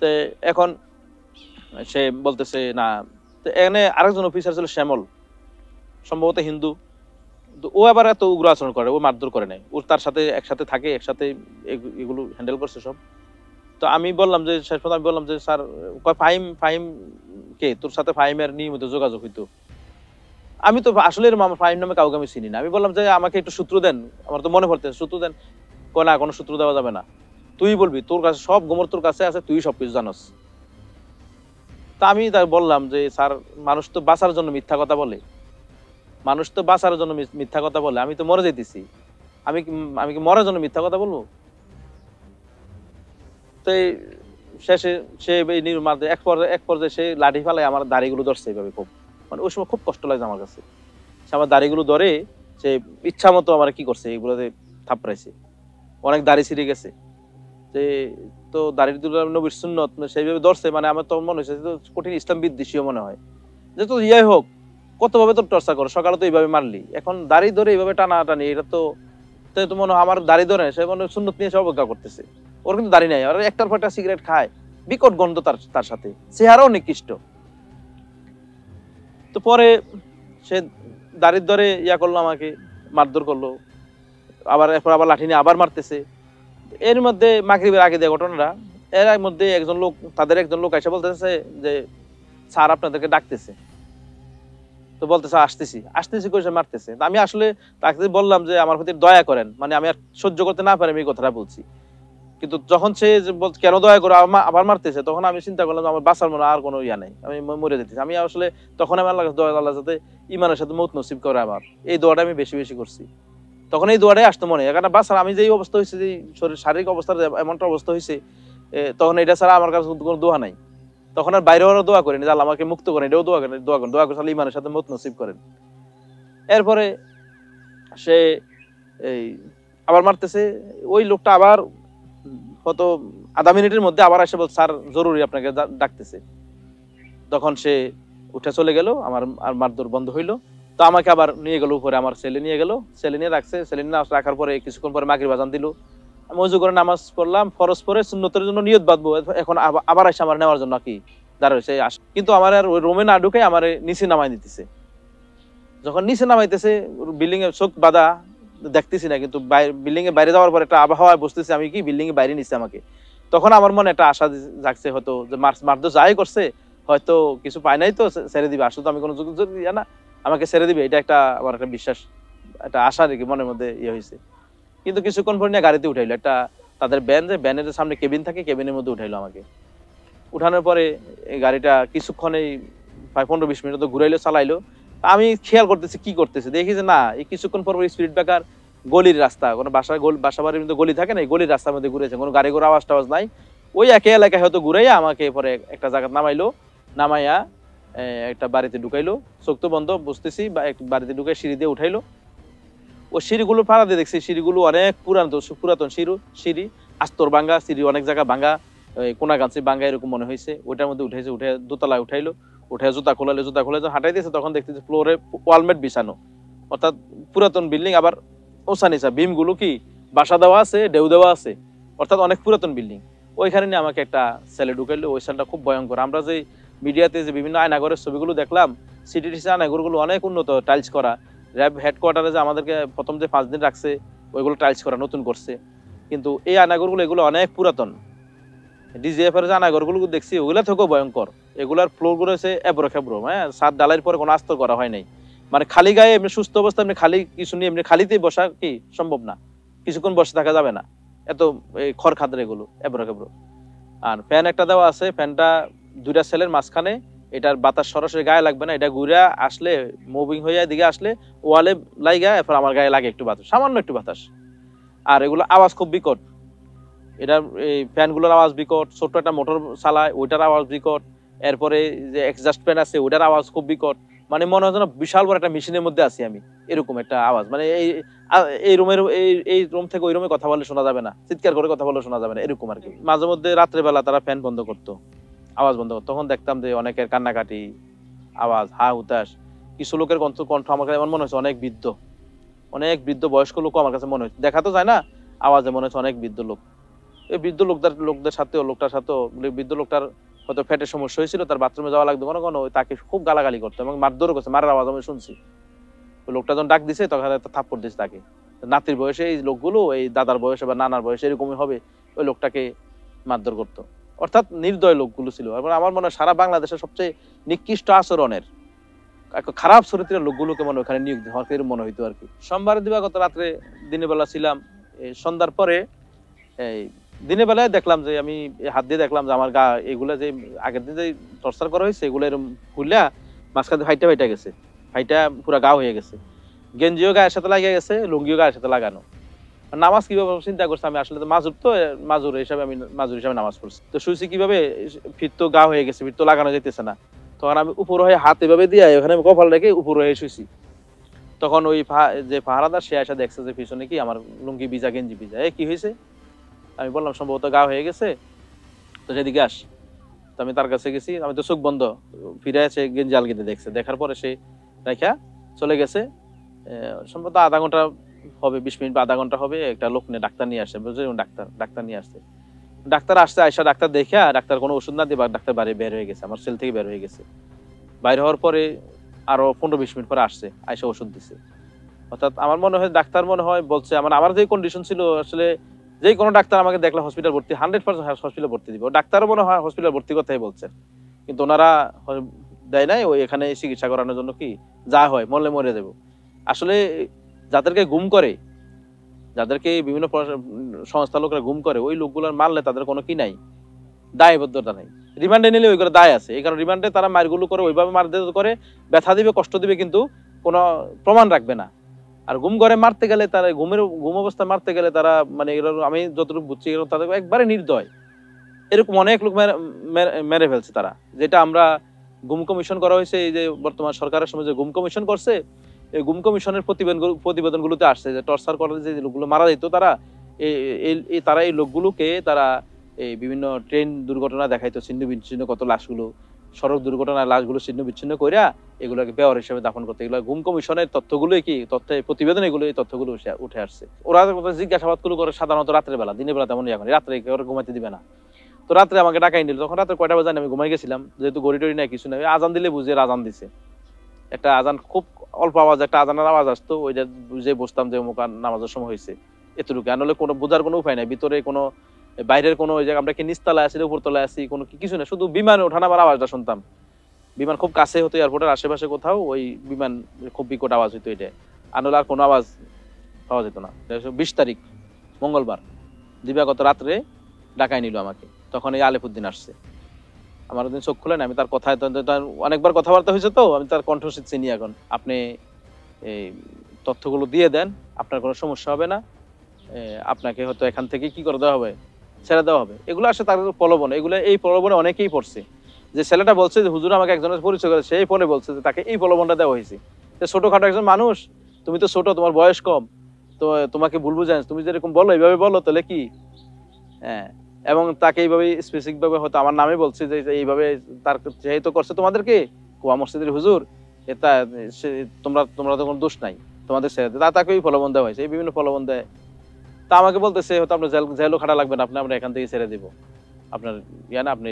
তো এখন সে বলতেছে না। তো এখানে আরেকজন অফিসার ছিল শ্যামল, সম্ভবত হিন্দু। তো ও আবার এত উগ্র আচরণ করে, ও মারধর করে নাই, ও তার সাথে একসাথে থাকে, একসাথে এগুলো হ্যান্ডেল করছে সব। তো আমি বললাম যে শেষ পর্যন্ত আমি বললাম যে স্যার, ফাহিম ফাহিম কে, তোর সাথে ফাহিমের নিয়মিত যোগাযোগ হইতো? আমি তো আসলে ফাহিম নামে কাউকে আমি চিনি না। আমি বললাম যে আমাকে একটু সূত্র দেন, আমার তো মনে পড়তেছে, সূত্র দেন। না, কোনো সূত্র দেওয়া যাবে না, তুই বলবি, তোর কাছে সব গোমর তোর কাছে আছে, তুই সবকিছু জানোস। তা আমি তাই বললাম যে স্যার, মানুষ তো বাঁচার জন্য মিথ্যা কথা বলে, মানুষ তো বাঁচার জন্য মিথ্যা কথা বলে, আমি তো মরে যেতেছি, আমি কি মরার জন্য মিথ্যা কথা বলবো? তো শেষে সে এক পর্যায়ে সে লাঠি ফেলায় আমার দাড়িগুলো ধরছে এইভাবে, খুব মানে ওই সময় খুব কষ্ট লাগছে আমার কাছে। সে আমার দাড়িগুলো ধরে, সে ইচ্ছা মতো আমার কি করছে, এগুলোতে থাপড়াইছে, অনেক দাড়ি ছিঁড়ে গেছে। যে তো দাড়ি নবীর সুন্নত সেইভাবে ধরছে, মানে আমার তো মনে হয়েছে কঠিন ইসলাম বিদ্বেষীও মনে হয়, যে তো ইয়াই হোক, কত ভাবে তোর চর্চা করো, সকালে তো এইভাবে মারলি, এখন দাড়ি ধরে এইভাবে টানা টানি, এটা তো তো মনে হয় আমার দাড়ি ধরে সে মনে সুন্নত নিয়ে সে অবজ্ঞা করতেছে। ওর কিন্তু দাড়ি নাই, আর একটার পর একটা সিগারেট খায়, বিকট গন্ধ তার সাথে, চেহারাও নিকৃষ্ট। তো পরে সে দাড়ির ধরে ইয়া করলো, আমাকে মারধর করলো, আবার লাঠি নিয়ে আবার মারতেছে। এর মধ্যে মাগরিবের আগে দেয় ঘটনাটা, এর মধ্যে তাদের একজন লোক এসে বলতেছে যে স্যার আপনাদেরকে ডাকতেছে। তো বলতেছে আসতেছি আসতেছি করে সে মারতেছে। আমি আসলে তাকে বললাম যে আমার প্রতি দয়া করেন, মানে আমি আর সহ্য করতে না পারি আমি এই কথাটা বলছি। কিন্তু যখন সে কেন দয়া করে আবার মারতেছে, তখন আমি চিন্তা করলাম আমার বাঁচার মনে আর কোনো ইয়া নাই, আমি মরে যেতেছি। আমি আসলে তখন আমি আল্লাহ দয়া, আল্লাহ যাতে ইমানের সাথে মৌত নসিব করে আমার, এই দোয়াটা আমি বেশি বেশি করছি। তখন এই দোয়াটাই আসতো মনে, কারণ বাঁচার আমি যেই অবস্থা হয়েছে, যে শারীরিক অবস্থার এমনটা অবস্থা হয়েছে, তখন এটা ছাড়া আমার কাছে কোনো দোয়া নাই। তখন আর বাইরে দোয়া করেন যে আল্লাহ আমাকে মুক্ত করেন, এটাও দোয়া করেন ইমানের সাথে মত নসিব করেন। এরপরে সে এই আবার মারতেছে, ওই লোকটা আবার কত আধা মিনিটের মধ্যে আবার এসে বল স্যার জরুরি আপনাকে ডাকতেছে। তখন সে উঠে চলে গেল, আমার আর মারধর বন্ধ হইলো। তো আমাকে আবার নিয়ে গেল উপরে, আমার ছেলে নিয়ে গেল, ছেলে নিয়ে রাখছে, ছেলে নিয়ে রাখার পরে কিছুক্ষণ পরে মাগরিব আযান দিল, আমি ওযু করে নামাজ পড়লাম, ফরজ পড়ে সুন্নতের জন্য নিয়ত বাঁধবো, এখন আবার এসে আমার নেওয়ার জন্য কি দাঁড়াইছে। কিন্তু আমার আর ওই রুমে না ঢুকে আমার নিচে নামাই দিতেছে। যখন নিচে নামাইতেছে, বিল্ডিং এর চোখ বাঁধা, দেখতেছি না, কিন্তু বিল্ডিং এর বাইরে যাওয়ার পর একটা আবহাওয়ায় বসতেছি আমি, কি বিল্ডিং এর বাইরে নিচ্ছে আমাকে। তখন আমার মনে একটা আশা জাগছে, হয়তো যে মারধর যাই করছে, হয়তো কিছু পায় নাই, তো ছেড়ে দিবে, আসলে তো আমি কোনো যুগ ইয়া না, আমাকে ছেড়ে দিবে, এটা একটা আমার একটা বিশ্বাস, একটা আশা আর কি মনের মধ্যে ইয়ে হয়েছে। কিন্তু কিছুক্ষণ পর নিয়ে গাড়িতে উঠাইলো, একটা তাদের ভ্যান, যে ভ্যানের সামনে কেবিন থাকে, কেবিনের মধ্যে উঠাইলো আমাকে। উঠানোর পরে এই গাড়িটা কিছুক্ষণ এই 15-20 মিনিট তো ঘুরাইলো, চালাইলো। আমি খেয়াল করতেছি কি করতেছে, দেখি যে না, এই কিছুক্ষণ পর স্পিড ব্রেকার, গলির রাস্তা, কোনো বাসা বাড়ির মধ্যে গলি থাকে না, এই গলির রাস্তার মধ্যে ঘুরেছে, কোনো গাড়ি ঘোড়া আওয়াজ টাওয়াজ নাই। ওই একই এলাকায় হয়তো ঘুরাইয়া আমাকে পরে একটা জায়গা নামাইলো, নামাইয়া একটা বাড়িতে ঢুকাইলো, চোখ তো বন্ধ বুঝতেছি, বা বাড়িতে ঢুকে সিঁড়ি দিয়ে উঠাইলো। ও সিঁড়িগুলো ফাড়া দিয়ে দেখছি, সিঁড়িগুলো অনেক পুরাতন সিঁড়ি, আস্তর ভাঙ্গা সিঁড়ি, অনেক জায়গা ভাঙ্গা, কোনা গাছি ভাঙ্গা এরকম মনে হয়েছে। ওইটার মধ্যে উঠেছে, উঠে দোতলায় উঠাইলো, উঠে জুতা খুলে হাঁটাই দিয়েছে। তখন দেখতেছি ফ্লোরে ওয়ালমেট বিছানো, অর্থাৎ পুরাতন বিল্ডিং, আবার ওসা নিচা বিম গুলো কি বাসা দেওয়া আছে, ঢেউ দেওয়া আছে, অর্থাৎ অনেক পুরাতন বিল্ডিং। ওইখানে নিয়ে আমাকে একটা সেলে ঢুকাইলো। ওই সেলটা খুব ভয়ঙ্কর। আমরা যে মিডিয়াতে যে বিভিন্ন আয়নাঘরের ছবিগুলো দেখলাম, সিটিটিসি আয়নাঘরগুলো অনেক উন্নত, টাইলস করা। র্যাব হেডকোয়ার্টারে যে আমাদেরকে প্রথম যে 5 দিন রাখছে, ওইগুলো টাইলস করা, নতুন করছে। কিন্তু এই আয়নাঘরগুলো এগুলো অনেক পুরাতন। ডিজিএফ এর যে আয়নাঘরগুলো দেখছি, ওগুলা থেকেও ভয়ঙ্কর। এগুলার ফ্লোর গুলো হচ্ছে এবড়ো খেবড়ো, হ্যাঁ, ছাদ ঢালাইয়ের পরে কোনো আস্তর করা হয় নাই। মানে খালি গায়ে এমনি সুস্থ অবস্থা, এমনি খালি কিছু নিয়ে এমনি খালিতেই বসা কি সম্ভব না, কিছুক্ষণ বসে থাকা যাবে না, এত খড় খাদ্র এগুলো এবড়ো খেবড়ো। আর ফ্যান একটা দেওয়া আছে, ফ্যানটা 2টা সেলের মাঝখানে, এটার বাতাস সরাসরি গায়ে লাগবে না, এটা ঘুরে আসলে মুভিং হয়ে দিকে আসলে ওয়ালে লাগা, এরপর আমার গায়ে লাগে একটু বাতাস, সামান্য একটু বাতাস। আর এগুলো আওয়াজ খুব বিকট, এটা এই ফ্যানগুলোর আওয়াজ বিকট, ছোট্ট একটা মোটর চালায় ওইটার আওয়াজ বিকট, এরপরে যে এক্সজাস্ট ফ্যান আছে ওইটার আওয়াজ খুব বিকট। মানে মনে হয় যেন বিশাল বড় একটা মেশিনের মধ্যে আছি আমি, এরকম একটা আওয়াজ। মানে এই রুমের এই রুম থেকে ওই রুমে কথা বললে শোনা যাবে না, চিৎকার করে কথা বললে শোনা যাবে না, এরকম আর কি। মাঝে মধ্যে রাত্রেবেলা তারা ফ্যান বন্ধ করতো, আওয়াজ বন্ধ করতো, তখন দেখতাম যে অনেকের কান্নাকাটি আওয়াজ, হা হুতাশ। কিছু লোকের কণ্ঠ আমার কাছে এমন মনে হচ্ছে অনেক বৃদ্ধ বয়স্ক লোক আমার কাছে মনে হচ্ছে, দেখা তো যায় না, আওয়াজে মনে হচ্ছে অনেক বৃদ্ধ লোক। এই বৃদ্ধ লোকদের সাথেও, বৃদ্ধ লোকটার হয়তো পেটের সমস্যা হয়েছিল, তার বাথরুমে যাওয়া লাগতো কোনো কোনো, তাকে খুব গালাগালি করতো এবং মারধরও করছে, মারার আওয়াজ আমি শুনছি। ওই লোকটা যখন ডাক দিছে তখন একটা থাপ্পড় দিছে তাকে। নাতির বয়সে এই লোকগুলো, এই দাদার বয়সে বা নানার বয়সে এরকমই হবে, ওই লোকটাকে মারধর করতো। অর্থাৎ নির্দয় লোকগুলো ছিল। আমার মনে হয় সারা বাংলাদেশের সবচেয়ে নিকৃষ্ট আচরণের খারাপ চরিত্রের লোকগুলোকে মনে ওখানে নিয়োগ দেওয়া এরকম মনে হইতো আর কি। সোমবার দিবাগত রাত্রে দিনের বেলা ছিলাম, সন্ধ্যার পরে এই দিনের বেলায় দেখলাম যে আমি হাত দিয়ে দেখলাম যে আমার গা এগুলা যে আগের দিন যে টর্চার করা হয়েছে এগুলো এরকম খুললা মাঝখানে ফাইটা ফাইটা গেছে, ফাইটা পুরো গা হয়ে গেছে, গেঞ্জিও গায়ের সাথে লাগিয়ে গেছে, লুঙ্গিও গায়ের সাথে লাগানো। নামাজ কিভাবে চিন্তা করছে, আমি আসলে তো মাজুর, তো মাজুর হিসাবে আমি মাজুর হিসাবে নামাজ পড়ছি, তো শুয়েছি কিভাবে, ফিট তো গা হয়ে গেছে, ফিট তো লাগানো যেতেছে না। তখন আমি উপর হয়ে হাত এভাবে দিয়ে ওখানে কপাল রেখে উপর হয়ে শুয়েছি। তখন ওই যে পাহারাদার সে এসে দেখছে যে পিছনে কি আমার লুঙ্গি ভিজা, গেঞ্জি ভিজা। কি হয়েছে, আমি বললাম সম্ভবত গা হয়ে গেছে, তো সেদিকে আস। তো আমি তার কাছে গেছি, আমি তো চোখ বন্ধ, ফিরে আছে গেঞ্জি আলগিতে দেখছে, দেখার পরে সে রাখা চলে গেছে। সম্ভবত আধা ঘন্টা হবে, 20 মিনিট বা আধা ঘন্টা হবে, একটা লোক নিয়ে ডাক্তার নিয়ে আসে, বুঝলেন, ডাক্তার নিয়ে আসছে। ডাক্তার আসছে, আয়সা ডাক্তার দেখে ডাক্তার কোনো ওষুধ না দিয়ে ডাক্তার বাড়ি বের হয়ে গেছে, আমার সেল থেকে বের হয়ে গেছে। বাইরে হওয়ার পরে আরো 15-20 মিনিট পরে আসছে, আয়সা ওষুধ দিছে। অর্থাৎ আমার মনে হয় ডাক্তার মনে হয় বলছে আমার যে কন্ডিশন ছিল, আসলে যে কোনো ডাক্তার আমাকে দেখলে হসপিটাল ভর্তি 100% হসপিটাল ভর্তি দিবে, ডাক্তারও মনে হয় হসপিটাল ভর্তি কথাই বলছে, কিন্তু ওনারা দেয় নাই, ওই এখানে চিকিৎসা করানোর জন্য কি যা হয় মরলে মরে দেবো। আসলে যাদেরকে গুম করে, যাদেরকে বিভিন্ন সংস্থা লোকরা গুম করে, ওই লোকগুলোর মারলে তাদের কোনো কি নাই, দায়বদ্ধতা নাই। রিমান্ডে নিলে ওইগুলো দায় আছে, এই কারণে রিমান্ডে তারা মারগুলো করে ওইভাবে করে, ব্যথা দিবে, কষ্ট দিবে, কিন্তু কোনো প্রমাণ রাখবে না। আর গুম করে মারতে গেলে তারা গুম অবস্থায় মারতে গেলে তারা মানে আমি যতটুকু বুঝছি তাদের একবারে নির্দয়, এরকম অনেক লোক মেরে ফেলছে তারা। যেটা আমরা গুম কমিশন করা হয়েছে, এই যে বর্তমান সরকারের সময় যে গুম কমিশন করছে, এই গুম কমিশনের প্রতিবেদনগুলোতে আসছে যে টর্চার করে যে লোকগুলো মারা যেত, তারা এই লোকগুলোকে তারা এই বিভিন্ন ট্রেন দুর্ঘটনা দেখাইতো, ছিন্ন বিচ্ছিন্ন কত লাশগুলো, সড়ক দুর্ঘটনার লাশগুলো ছিন্ন বিচ্ছিন্ন কইরা এগুলোকে বেওয়ার হিসেবে দাফন করতে। এগুলো গুম কমিশনের তথ্যগুলোই কি প্রতিবেদন, এগুলো এই তথ্যগুলো উঠে আসছে। ওরা জিজ্ঞাসাবাদগুলো করে সাধারণত রাত্রে বেলা, দিনের বেলা তেমন এখন রাত্রে ওরা ঘুমাইতে দিবে না। তো রাত্রে আমাকে ডাকাই নিল, তখন রাত্রে কয়টা বাজে আমি ঘুমাই গেছিলাম, যেহেতু গড়ি টড়ি নাই কিছু নাই, আজান দিলে বুঝে আজান দিছে, একটা আজান খুব অল্প আওয়াজ, একটা আজানের আওয়াজ আসতো, ওইটা বুঝে বসতাম যে মুখ নামাজের সময় হয়েছে, এতটুকু। আর নাহলে কোনো বোঝার কোনো উপায় নাই, ভিতরে কোনো বাইরের কোনো ওই জায়গায় আমরা কি নিচতলায় আছি উপরতলায় আছি কোনো কিছু না, শুধু বিমানে ওঠানামার আওয়াজটা শুনতাম। বিমান খুব কাছে হতো, এয়ারপোর্টের আশেপাশে কোথাও ওই বিমান খুব বিকট আওয়াজ হইতো, এটা আর নাহলে আর কোনো আওয়াজ পাওয়া যেত না। 20 তারিখ মঙ্গলবার দিবাগত রাত্রে ডাকাই নিল আমাকে, তখন এই আলেপুদ্দিন আসছে। আমার ওদিন চোখ খুলে না, আমি তার কথায় অনেকবার কথাবার্তা হয়েছে, তো আমি তার কণ্ঠস্বর চিনি এখন। আপনি এই তথ্যগুলো দিয়ে দেন, আপনার কোনো সমস্যা হবে না, আপনাকে হয়তো এখান থেকে কি করে দেওয়া হবে, ছেড়ে দেওয়া হবে। এগুলো আসে তার প্রলোভন, এগুলো এই প্রলোভনে অনেকেই পড়ছে। যে ছেলেটা বলছে যে হুজুর আমাকে একজনের পরিচয় করে, সেই পরে বলছে যে তাকে এই প্রলোভনটা দেওয়া হয়েছে, ছোটখাটো একজন মানুষ, তুমি তো ছোট, তোমার বয়স কম, তো তোমাকে ভুল বুঝান, তুমি যেরকম বলো এইভাবে বলো, তাহলে কি। হ্যাঁ, এবং তাকে এইভাবে স্পেসিফিক ভাবে হয়তো আমার নামে বলছে যে এইভাবে তার যেহেতু করছে তোমাদেরকে কুয়া মসজিদের হুজুর, এটা তোমরা তো কোনো দোষ নাই, তোমাদের ছেড়ে তাকে এই প্রলোভন দেওয়া হয়েছে, এই বিভিন্ন প্রলোভন দেয়। তা আমাকে বলতেছে হয়তো আপনার জেলও খাটা লাগবে না, আমরা এখান থেকে ছেড়ে দিব, আপনার না আপনি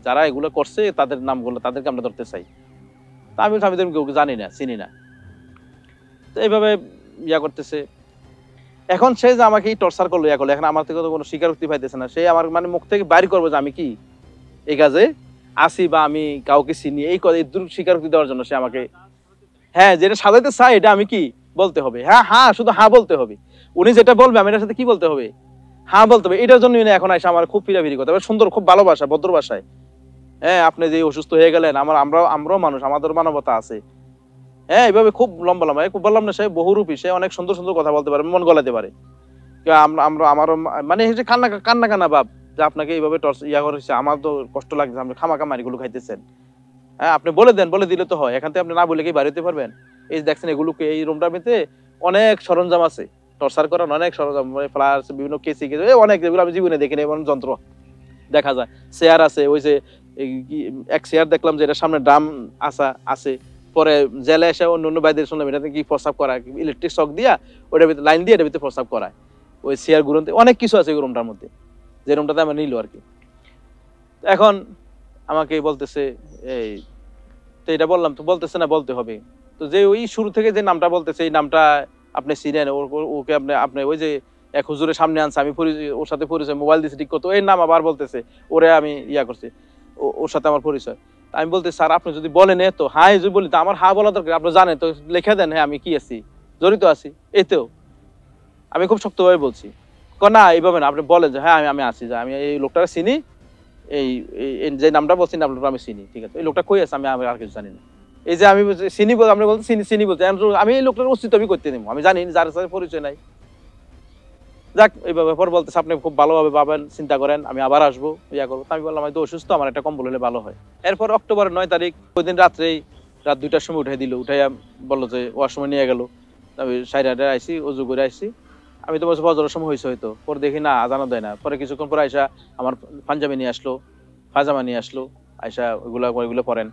যারা এগুলো করছে তাদের নামগুলো, তাদেরকে আমরা ধরতে চাই। তা আমি কেউ জানি না, চিনি না, তো এইভাবে করতেছে। এখন সে যে আমাকে টর্চার করলো, করলো, এখন আমার থেকে তো কোনো স্বীকারোক্তি পাইতেছে না, সে আমার মানে মুখ থেকে বাইর করবো যে আমি কি এই কাজে আসি বা আমি কাউকে চিনি, এই স্বীকারোক্তি দেওয়ার জন্য সে আমাকে, হ্যাঁ, যেটা সাজাইতে চাই এটা আমি কি বলতে হবে, হ্যাঁ শুধু হ্যাঁ বলতে হবে। উনি যেটা বলবে আমি এটার সাথে কি বলতে হবে, হ্যাঁ বলতে হবে। এটার জন্য এখন এসে আমার খুব ফিরাফিরি করতে হবে, সুন্দর, খুব ভালোবাসা, ভদ্র ভাষায়, হ্যাঁ আপনি যে অসুস্থ হয়ে গেলেন, আমরাও মানুষ, আমাদের মানবতা আছে, হ্যাঁ এইভাবে খুব লম্বা খুব বললাম না, সে বহুরূপী, সে অনেক সুন্দর সুন্দর কথা বলতে পারে, মন গলাতে পারে। আমারও মানে কান্না ভাব যে আপনাকে এইভাবে করেছে, আমার তো কষ্ট লাগছে, আপনি খামাখা মারিগুলো খাইতেছেন, হ্যাঁ আপনি বলে দেন, বলে দিলে তো হয়, এখান থেকে আপনি না বলে কি বাড়িতে পারবেন। এই দেখছেন এগুলোকে, এই রুমটার মধ্যে অনেক সরঞ্জাম আছে, টর্চার করার অনেক সরঞ্জাম, ফ্লায়ার, বিভিন্ন কেসি অনেক, যেগুলো আমি জীবনে দেখিনি, এমন যন্ত্র দেখা যায়। চেয়ার আছে, ওই যে এক চেয়ার দেখলাম যে এটার সামনে ড্রাম আছে, পরে জেলে এসে অন্য বাইদের শুনলাম এটাতে কি প্রস্রাব করা, ইলেকট্রিক শক দিয়া ওটার ভিতরে লাইন দিয়ে এটার ভিতরে প্রস্রাব করায়, ওই চেয়ার গুলোতে অনেক কিছু আছে ওই রুমটার মধ্যে, যে রুমটাতে আমরা নিল আর কি। এখন আমাকে বলতেছে এই, তো এটা বললাম, তো বলতেছে না বলতে হবে। তো যে ওই শুরু থেকে যে নামটা বলতেছে এই নামটা আপনি চিনেন, ওকে আপনি আপনি ওই যে এক হুজুরের সামনে আনছে, আমি ওর সাথে পরিচয়, মোবাইল দিয়েছি ঠিক করতো, এই নাম আবার বলতেছে, ওরে আমি ইয়া করছি, ওর সাথে আমার পরিচয়। আমি বলতে স্যার আপনি যদি বলেন তো হ্যাঁ যদি বলি, তো আমার হ্যাঁ বলা দরকার, আপনি জানেন তো লিখে দেন হ্যাঁ আমি কি আছি, জড়িত আছি এতেও। আমি খুব শক্তভাবে বলছি, না এইভাবে না, আপনি বলেন যে হ্যাঁ আমি আমি আছি, যে আমি এই লোকটা চিনি, এই যে নামটা বলছি নামটা আমি চিনি, ঠিক আছে, এই লোকটা কই আছে আমি আর কিছু জানি না। এই যে আমি চিনি বলতে, আপনি বলতে চিনি চিনি বলতে, আমি এই লোকটার অস্তিত্ব আমি করতে নেবো, আমি জানি যার সাথে পরিচয় নাই। যাক এই ব্যাপার বলতেছে, আপনি খুব ভালোভাবে ভাবেন, চিন্তা করেন, আমি আবার আসবো ইয়া করবো। আমি বললাম আমি তো অসুস্থ, আমার একটা কম্বল হলে ভালো হয়। এরপর অক্টোবরের 9 তারিখ ওই দিন রাত্রেই, রাত 2টার সময় উঠাই দিল, উঠাইয়া বললো যে ওয়াশরুমে নিয়ে গেল। আমি সাইডে আইসি, অজু করে আইসি। আমি তো বলছি ফজরের সময় হয়েছে হয়তো, পরে দেখি না আজানও দেয় না। পরে কিছুক্ষণ পরে আইসা আমার পাঞ্জাবি নিয়ে আসলো, পাজামা নিয়ে আসলো, আইসা ওইগুলো পরেন।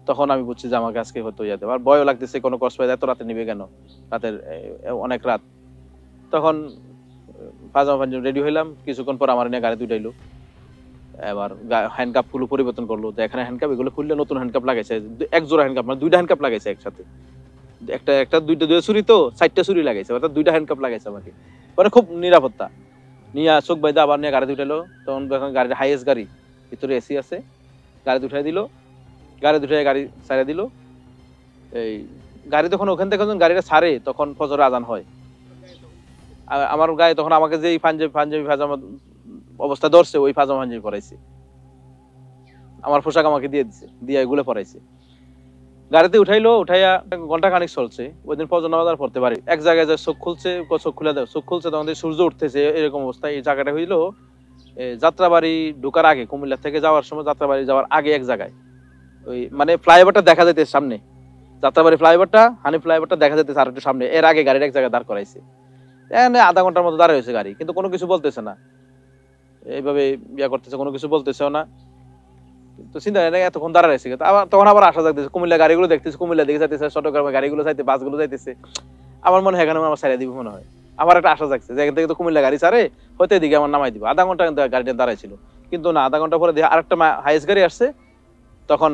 তখন আমি বুঝছি যে আমাকে আজকে হয়তো ইয়াতে আমার ভয়ও লাগতেছে, কোনো কষ্ট পাই এত রাতে নিবে কেন, রাতের অনেক রাত। তখন পাজামা পাঞ্জাবি রেডি হইলাম, কিছুক্ষণ পর আমার নিয়ে গাড়িতে উঠাইলো। এবার হ্যান্ডকাপ গুলো পরিবর্তন করলো, তো এখানে হ্যান্ডকাপ এগুলো খুললে নতুন হ্যান্ডকাপ লাগাইছে, এক জোড়া হ্যান্ডকাপ, মানে 2টা হ্যান্ডকাপ লাগাইছে একসাথে, একটা একটা দুইটা ছুরি, তো 4টা ছুরি লাগাইছে, অর্থাৎ 2টা হ্যান্ডকাপ লাগাইছে আমাকে। মানে খুব নিরাপত্তা নিয়ে চোখ বাইদা আবার নিয়ে গাড়িতে উঠাইলো। তখন গাড়ির হাইয়েস্ট গাড়ি, ভিতরে এসি আছে, গাড়িতে উঠাই দিল, গাড়িতে উঠে গাড়ি ছাড়া দিল। এই গাড়ি তখন ওখান থেকে যখন গাড়িটা ছাড়ে তখন ফজরের আজান হয়। আমার গায়ে তখন আমাকে যে পাঞ্জাবি পাজামা অবস্থা ধরছে, ওই পাজামা পাঞ্জাবি পরাইছে, আমার পোশাক আমাকে দিয়ে দিছে, দিয়ে এগুলো পরাইছে। গাড়িতে উঠাইলো, উঠাইয়া ঘন্টা খানিক চলছে। ওই দিন ফজর নামাজ আর পড়তে পারি, এক জায়গায় যে চোখ খুলছে, চোখ খুলে দেয়, চোখ খুলছে তখন সূর্য উঠতেছে, এরকম অবস্থা। এই জায়গাটা হইলো যাত্রাবাড়ি ঢোকার আগে, কুমিল্লা থেকে যাওয়ার সময় যাত্রাবাড়ি যাওয়ার আগে এক জায়গায়, ওই মানে ফ্লাইওভারটা দেখা যাইতেছে সামনে, যাত্রাবাড়ি ফ্লাইওভারটা, হানি ফ্লাইওভারটা দেখা যাইতেছে আর একটু সামনে, এর আগে গাড়ির এক জায়গায় দাঁড় করাইছে। আধা ঘন্টার মতো দাঁড়ায় হয়েছে গাড়ি, কিন্তু কোনো কিছু বলতেছে না, এইভাবে ইয়া করতেছে, কোনো কিছু বলতেছেও না। তো চিন্তা হয় না এতক্ষণ দাঁড়ায় রয়েছে, আবার তখন আবার আশা যাইতেছে, কুমিল্লা গাড়িগুলো দেখতেছে, কুমিল্লা দিকে যাইতেছে, চট্টগ্রামের গাড়িগুলো যাইতে, বাসগুলো যাইতেছে, আমার মনে হয় এখানে আমার ছাড়িয়ে দিব মনে হয়। আমার একটা আশা জাগছে যে এখান থেকে তো কুমিল্লা গাড়ি ছাড়ে, হয়তো এদিকে আমার নামাই দিব। আধা ঘন্টা গাড়িটা দাঁড়াইছিল, কিন্তু না, আধা ঘন্টা পরে দেখে আরেকটা হাইস গাড়ি আসছে, তখন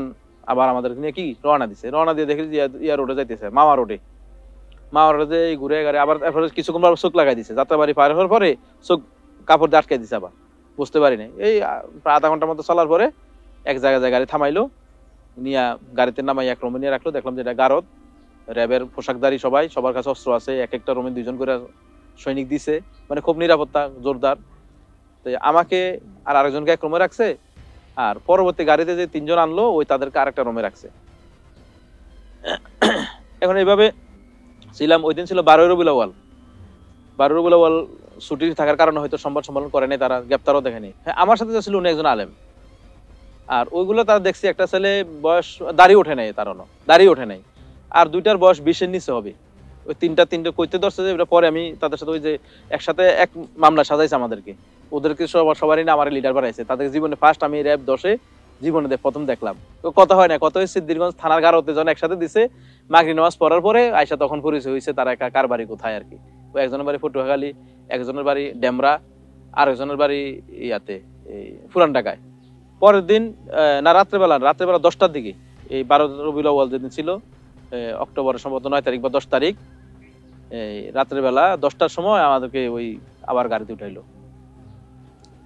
আবার আমাদের নিয়ে কি রওনা দিছে। রওনা দিয়ে দেখি ইয়া রোডে যাইতেছে, মামা রোডে। মামা রোডে ঘুরে গাড়ি আবার কিছুক্ষণ পর চোখ লাগাই দিছে, যাত্রাবাড়ি পার হওয়ার পরে চোখ কাপড় দিয়ে আটকে দিছে, আবার বুঝতে পারি নাই। এই প্রায় আধা ঘন্টার মতো চলার পরে এক জায়গায় গাড়ি থামাইলো, নিয়া গাড়িতে নামাই এক রুমে নিয়ে রাখলো। দেখলাম যে এটা গারদ, র্যাবের পোশাকধারী সবাই, সবার কাছে অস্ত্র আছে, এক একটা রুমে 2জন করে সৈনিক দিছে, মানে খুব নিরাপত্তা জোরদার। তো আমাকে আর আরেকজনকে এক রুমে রাখছে, আর পরবর্তী গাড়িতে যে 3জন আনলো ওই তাদেরকে আরেকটা রুমে রাখছে। এখন এইভাবে ছিলাম। ওই দিন ছিল 12 রবিউল আউয়াল। 12 রবিউল আউয়াল ছুটি থাকার কারণে হয়তো সংবাদ সম্মেলন করে নাই তারা, গ্রেপ্তারও দেখেনি। হ্যাঁ, আমার সাথে ছিল উনি একজন আলেম, আর ওইগুলো তারা দেখছি একটা ছেলে বয়স দাড়ি ওঠে নাই, তারও দাড়ি ওঠে নাই, আর 2টার বয়স 20-এর নিচে হবে। ওই তিনটা কইতে ধরছে যে এটা, পরে আমি তাদের সাথে ওই যে একসাথে এক মামলা সাজাইছে আমাদেরকে, ওদেরকে সবারই না আমার লিডার বানাইছে। তাদের জীবনে ফার্স্ট আমি র্যাব 10-এ জীবনে প্রথম দেখলাম। তো কথা হয় না, কত হয়েছে সিদ্ধিরগঞ্জ থানার গারোতে যখন একসাথে দিছে, মাগরিব নামাজ পড়ার পরে আয়সা তখন পরিচয় হয়েছে তারা কার বাড়ি কোথায় আর কি। ওই একজনের বাড়ি পটুয়াখালী, একজনের বাড়ি ডেমরা, আর একজনের বাড়ি ইয়াতে এই পুরান ঢাকায়। পরের দিন না রাত্রেবেলা 10টার দিকে, এই 12 রবিউল আউয়াল যেদিন ছিল অক্টোবরের সম্ভবত 9 তারিখ বা 10 তারিখ, এই রাত্রেবেলা 10টার সময় আমাদেরকে ওই আবার গাড়িতে উঠাইলো।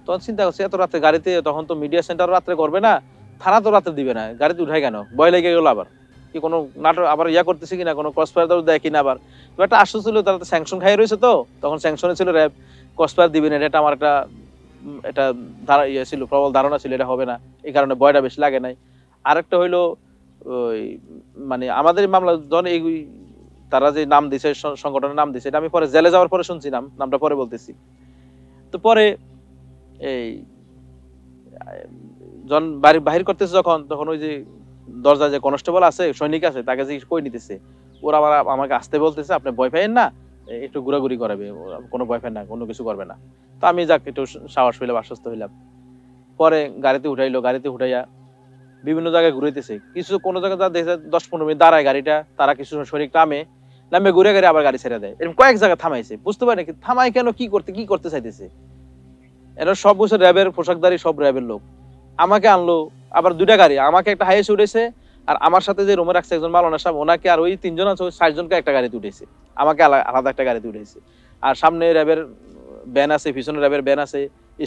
তখন চিন্তা করছি এত রাতে গাড়িতে, তখন তো মিডিয়া সেন্টার রাত্রে করবে না, থানা তো রাতে দিবে না, গাড়িতে উঠাই কেন, ভয় লেগে গেল আবার কি কোনো নাটক আবার ইয়া করতেছে কিনা, কোনো ক্রসফায়ার দেয় কিনা। আবার তো একটা আশ্বাস ছিল, তারা তো স্যাংশন খাই রয়েছে, তো তখন স্যাংশনে ছিল র্যাব, ক্রসফায়ার দিবে না, এটা আমার একটা এটা ইয়ে ছিল, প্রবল ধারণা ছিল এটা হবে না, এই কারণে ভয়টা বেশি লাগে নাই। আরেকটা হইলো ওই মানে আমাদের মামলা যখন এই তারা যে নাম দিছে, সংগঠনের নাম দিছে, এটা আমি পরে জেলে যাওয়ার পরে শুনছি, নামটা পরে বলতেছি। তো পরে এই যখন বাহির করতেছে তখন ওই যে দরজায় যে কনস্টেবল আছে, সৈনিক আছে, তাকে যে কই নিতেছে, ওরা আবার আমাকে আসতে বলতেছে, আপনি ভয় পাইেন না, একটু ঘোরাঘুরি করাবে, কোনো ভয় পায় না, কোনো কিছু করবে না। তো আমি যাক একটু সাহস হইলাম, আশ্বস্ত হইলাম। পরে গাড়িতে উঠাইলো, গাড়িতে উঠাইয়া বিভিন্ন জায়গায় ঘুরাইতেছে, কিছু কোনো জায়গায় দেখে 10-15 মিনিট দাঁড়ায় গাড়িটা, তারা কিছু শরীর নামে ঘুরে গাড়ি আবার গাড়ি ছেড়ে দেয়, এরকম কয়েক জায়গায় থামাইছে, বুঝতে পারি নাকি থামাই কেন, কি করতে চাইতেছে। এরা সব বছর র্যাবের পোশাকধারী, সব র্যাবের লোক। আমাকে আনলো আবার 2টা গাড়ি, আমাকে একটা হাইয়েস্ট উঠেছে, আর আমার সাথে যে রুমে রাখছে একজন মাওলানা সাহেব ওনাকে আর ওই 3 জন আছে, ওই 60 জনকে একটা গাড়িতে উঠেছে, আমাকে আলাদা একটা গাড়িতে উঠেছে। আর সামনে র্যাবের ব্যান আছে, পিছনে র্যাবের ব্যান আছে,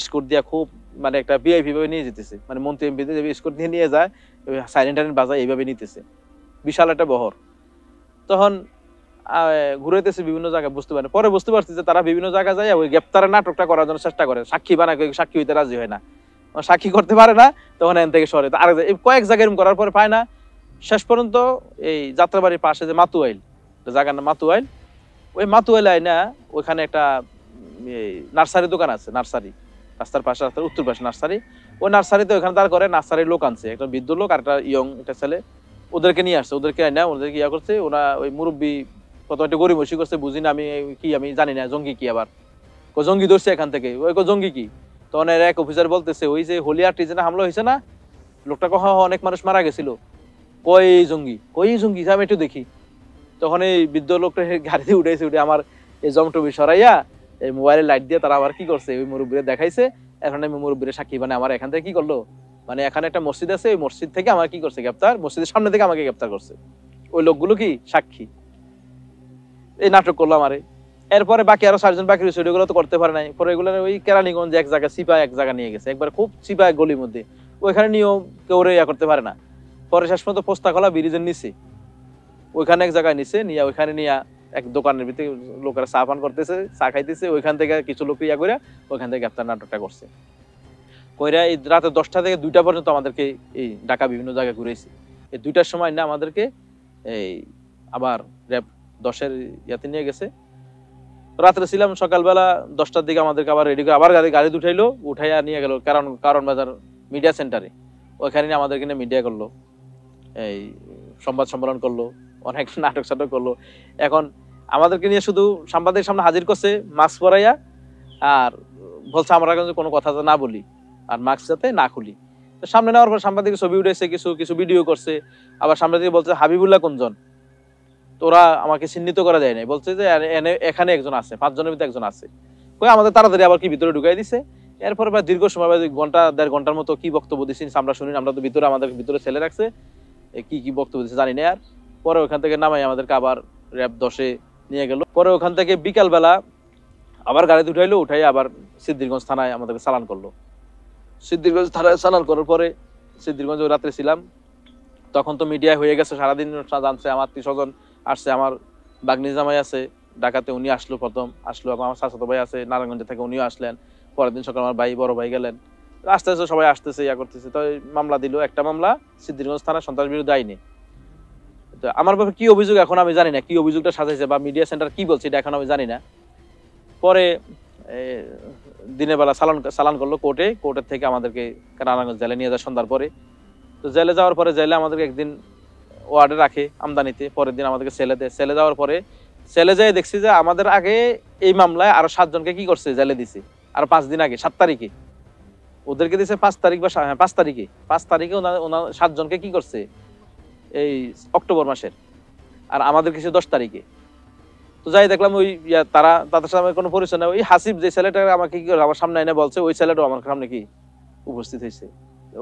স্কুট দিয়া খুব মানে একটা ভিআইপি ভাবে নিয়ে যেতেছে, মানে মন্ত্রী এমপি স্কুট দিয়ে নিয়ে যায়, সাইলেন্ট টাইলেন্ট বাজায় এইভাবে নিতেছে, বিশাল একটা বহর। তখন ঘুরাইতেছে বিভিন্ন জায়গায়, বুঝতে পারে, পরে বুঝতে পারছি যে তারা বিভিন্ন জায়গায় যায় ওই গ্রেপ্তারের নাটকটা করার জন্য চেষ্টা করে, সাক্ষী বানায়, সাক্ষী হইতে রাজি হয় না, সাক্ষী করতে পারে না, তখন এন থেকে সরে আর কয়েক জায়গায় এরকম করার পরে পায় না। শেষ পর্যন্ত এই যাত্রাবাড়ির পাশে যে মাতুয়াইল জায়গার নাম মাতুয়াইল, ওই মাতুয়াইল আইনা ওইখানে একটা নার্সারি দোকান আছে, নার্সারি রাস্তার পাশে, রাস্তার উত্তর পাশে নার্সারি, ওই নার্সারিতে ওইখানে দাঁড় করে নার্সারির লোক আনছে, একটা বৃদ্ধ লোক আর একটা ইয়ং একটা ছেলে, ওদেরকে নিয়ে আসছে, ওদেরকে আইনা ওদেরকে ইয়া করছে, ওরা ওই মুরব্বী কত একটা গরিমসি করছে, বুঝি না আমি কি, আমি জানি না জঙ্গি কি, আবার জঙ্গি ধরছে এখান থেকে, ওই জঙ্গি কি, তখন এর এক অফিসার বলতেছে ওই যে হোলি আর্টিজেনে হামলা হয়েছে না, লোকটা কহ অনেক মানুষ মারা গেছিল, কই জঙ্গি, কই জঙ্গি, আমি একটু দেখি। তখন এই বৃদ্ধ লোকটা গাড়িতে উঠেছে, উঠে আমার এই জমটবি সরাইয়া এই মোবাইলের লাইট দিয়ে তারা আবার কি করছে, ওই মুরব্বীরে দেখাইছে, এখন আমি মুরব্বীরে সাক্ষী, মানে আমার এখান থেকে কি করলো, মানে এখানে একটা মসজিদ আছে, ওই মসজিদ থেকে আমার কি করছে গ্রেপ্তার, মসজিদের সামনে থেকে আমাকে গ্রেপ্তার করছে, ওই লোকগুলো কি সাক্ষী, এই নাটক করলো আমারে। এরপরে বাকি আরো 4 জন বাকি রয়েছে, ওইগুলো তো করতে পারে নাই, পরে এগুলো ওই কেরানীগঞ্জ এক জায়গায় সিপা এক জায়গা নিয়ে গেছে, একবার খুব সিপা গলির মধ্যে, ওইখানে নিয়েও কেউ ইয়া করতে পারে না। পরে শেষ পর্যন্ত পোস্তাখলা ব্রিজের নিচে ওইখানে এক জায়গায় নিচে নিয়ে, ওইখানে নিয়ে এক দোকানের ভিতরে লোকেরা চা পান করতেছে, চা খাইতেছে, ওইখান থেকে কিছু লোক ইয়া করে ওইখান থেকে গ্রেপ্তার নাটকটা করছে। কইরা এই রাতে 10টা থেকে 2টা পর্যন্ত আমাদেরকে এই ঢাকা বিভিন্ন জায়গায় ঘুরেছি। এই 2টার সময় না আমাদেরকে এই আবার র্যাব 10-এর ইয়াতে নিয়ে গেছে, রাত্রে ছিলাম, সকালবেলা 10টার দিকে আমাদেরকে আবার রেডি করে আবার গাড়ি উঠাইলো, উঠাইয়া নিয়ে গেল কারণ বাজার মিডিয়া সেন্টারে, ওইখানে নিয়ে আমাদেরকে নিয়ে মিডিয়া করলো, এই সংবাদ সম্মেলন করলো, অনেক নাটক সাটক করলো। এখন আমাদেরকে নিয়ে শুধু সাংবাদিক সামনে হাজির করছে মাস্ক পরাইয়া, আর বলছে আমরা কিন্তু কোনো কথা না বলি আর মাস্ক যাতে না খুলি। তো সামনে নেওয়ার পর সাংবাদিক ছবি উঠেছে, কিছু ভিডিও করছে, আবার সামনে থেকে বলছে হাবিবুল্লাহ কোনজন, তো ওরা আমাকে চিহ্নিত করা যায় নাই, বলছে যে এখানে একজন আছে, 5 জনের ভিতরে একজন আছে, কই আমাদের তাড়াতাড়ি আবার কি ভিতরে ঢুকাই দিছে। এরপর দীর্ঘ সময় 1.5 ঘন্টার মতো কি বক্তব্য দিচ্ছি আমরা শুনি, আমরা তো ভিতরে আমাদের ভিতরে ছেলে রাখছে, কি বক্তব্য দিচ্ছে জানি না। আর পরে ওখান থেকে নামাই আমাদেরকে আবার র্যাব 10-এ নিয়ে গেল। পরে ওখান থেকে বিকালবেলা আবার গাড়িতে উঠাইলো, উঠাই আবার সিদ্ধিরগঞ্জ থানায় আমাদেরকে চালান করলো। সিদ্ধিরগঞ্জ থানায় চালান করার পরে সিদ্ধিরগঞ্জে রাত্রে ছিলাম, তখন তো মিডিয়া হয়ে গেছে, সারাদিন জানছে, আমার আত্মীয়স্বজন আসছে, আমার বাগনি জামাই আছে ঢাকাতে, উনি আসলো, প্রথম আসলো, আমার চাচাতো ভাই আছে নারায়ণগঞ্জ থেকে, উনিও আসলেন, পরের দিন সকাল আমার বড় ভাই গেলেন, আস্তে আস্তে সবাই আসতেছে, ইয়া করতেছে। তো মামলা দিল, একটা মামলা সিদ্ধিরগঞ্জ থানা সন্ত্রাস বিরোধী আইনে। তো আমার ব্যাপারে কি অভিযোগ এখন আমি জানি না, কি অভিযোগটা সাজাইছে বা মিডিয়া সেন্টার কি বলছে এটা এখন আমি জানি না। পরে দিনের বেলা চালান করলো কোর্টের থেকে আমাদেরকে নারায়ণগঞ্জ জেলে নিয়ে যায় সন্ধ্যার পরে। তো জেলে যাওয়ার পরে জেলে আমাদেরকে একদিন ওয়ার্ডে রাখে আমদানিতে, পরের দিন আমাদেরকে সেলে দেয়। সেলে যাওয়ার পরে সেলে যেয়ে দেখছি যে আমাদের আগে এই মামলায় আরো 7 জনকে কি করছে, জেলে দিছে, আর 5 দিন আগে 7 তারিখে ওদেরকে দিছে, 5 তারিখ বা 5 তারিখে ওনার 7 জনকে কি করছে এই অক্টোবর মাসের, আর আমাদের কিছু 10 তারিখে। তো যাই দেখলাম ওই তাদের সাথে আমার কোনো পরিচয় নেই, ওই হাসিব যে ছেলেটা আমাকে কি করে আমার সামনে এনে বলছে, ওই ছেলেটাও আমার সামনে কি উপস্থিত হয়েছে,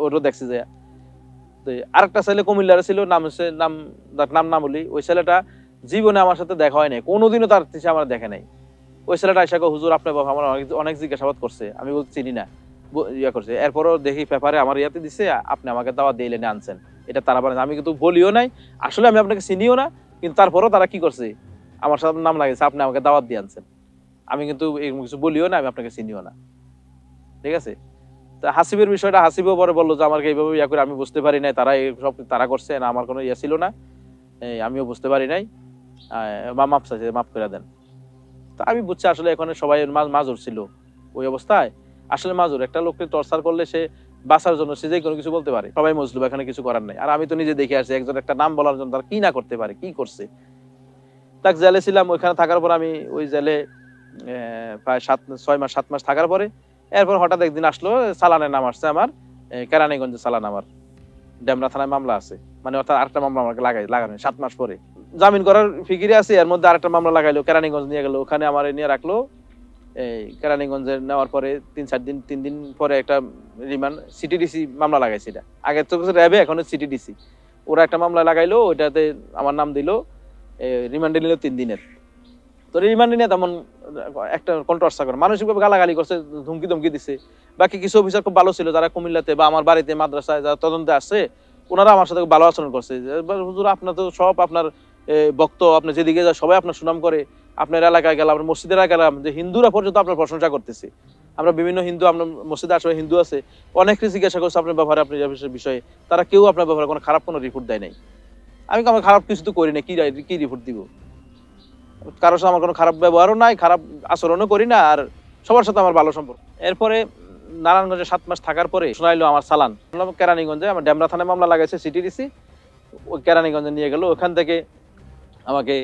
ওটাও দেখছি যে। আরেকটা ছেলে কুমিল্লার ছিল, নাম না বলি, ওই ছেলেটা জীবনে আমার সাথে দেখা হয় নাই, কোনোদিনও তার আমার দেখে নাই। ওই ছেলেটা এসে হুজুর আপনার বাবা আমার অনেক জিজ্ঞাসাবাদ করছে, আমি বলছি চিনি না, ইয়া করছে। এরপরও দেখি পেপারে আমার ইয়াতে দিছে, আপনি আমাকে দাওয়াত দিয়ে এনে আনছেন, এটা তারা বলে। আমি কিন্তু বলিও নাই, আসলে আমি আপনাকে চিনিও না, কিন্তু তারপরও তারা কি করছে আমার সাথে নাম লাগিয়েছে, আপনি আমাকে দাওয়াত দিয়ে আনছেন। আমি কিন্তু এরকম কিছু বলিও না, আমি আপনাকে চিনিও না, ঠিক আছে। হাসিবের বিষয়টা হাসিবও পরে বললো যে আমাকে এইভাবে ইয়া করে আমি বুঝতে পারি নাই, সব তারা করছে না, আমার কোনো ইয়া ছিল না, আমিও বুঝতে পারি নাই, মাপ চাইছে, মাফ করে দেন। তা আমি বুঝছি আসলে এখানে সবাই মাজুর ছিল ওই অবস্থায়, আসলে মাজুর একটা লোককে টর্চার করলে সে বাঁচার জন্য সে যে কোনো কিছু বলতে পারে, সবাই মজলুম, এখানে কিছু করার নাই। আর আমি তো নিজে দেখে আসছি একজন একটা নাম বলার জন্য তার কি না করতে পারে, কি করছে। তাক জেলে ছিলাম, ওইখানে থাকার পর আমি ওই জেলে প্রায় 7 মাস থাকার পরে এরপর হঠাৎ একদিন আসলো, চালানের নাম আসছে আমার, কেরানীগঞ্জে চালান, আমার ডেমরা থানায় মামলা আছে, মানে অর্থাৎ আরেকটা মামলা আমাকে লাগানো 7 মাস পরে জামিন করার ফিকিরে আছে, এর মধ্যে আরেকটা মামলা লাগাইলো, কেরানীগঞ্জ নিয়ে গেল, ওখানে আমার নিয়ে রাখলো এই কেরানীগঞ্জে নেওয়ার পরে 3 দিন পরে একটা রিমান্ড সিটিডিসি মামলা লাগাইছে। এটা আগে তো র্যাবে, এখন সিটিডিসি। ওরা একটা মামলা লাগাইলো, ওইটাতে আমার নাম দিল, রিমান্ডে নিল 3 দিনের। তো রিমান্ডে নিয়ে তেমন একটা কন্ট্রোভার্সি করে, মানসিকভাবে গালাগালি করছে, ধমকি ধমকি দিছে। বাকি কিছু অফিসার খুব ভালো ছিল, যারা কুমিল্লাতে বা আমার বাড়িতে মাদ্রাসায় যারা তদন্তে আসছে, ওনারা আমার সাথে ভালো আচরণ করছে। হুজুর আপনার তো সব আপনার ভক্ত, আপনি যেদিকে যায় সবাই আপনার সুনাম করে, আপনার এলাকায় গেলাম, আপনার মসজিদের এলাকায় গেলাম, যে হিন্দুরা পর্যন্ত আপনার প্রশংসা করতেছে। আমরা বিভিন্ন হিন্দু, আপনার মসজিদে আসলে হিন্দু আছে, অনেকে জিজ্ঞাসা করছে আপনার ব্যাপারে, আপনার বিষয়ে, তারা কেউ আপনার ব্যাপারে কোনো খারাপ কোনো রিপোর্ট দেয় নাই। আমি আমার খারাপ কিছু তো করি না, কি রিপোর্ট দিব? কারোর সাথে আমার কোনো খারাপ ব্যবহারও নাই, খারাপ আচরণও করি না, আর সবার সাথে আমার ভালো সম্পর্ক। এরপরে নারায়ণগঞ্জে 7 মাস থাকার পরে শোনাইলো আমার চালান, কেরানীগঞ্জে আমার ডেমরা থানায় মামলা লাগাইছে সিটিডিসি, ওই কেরানীগঞ্জে নিয়ে গেল। ওখান থেকে আমাকে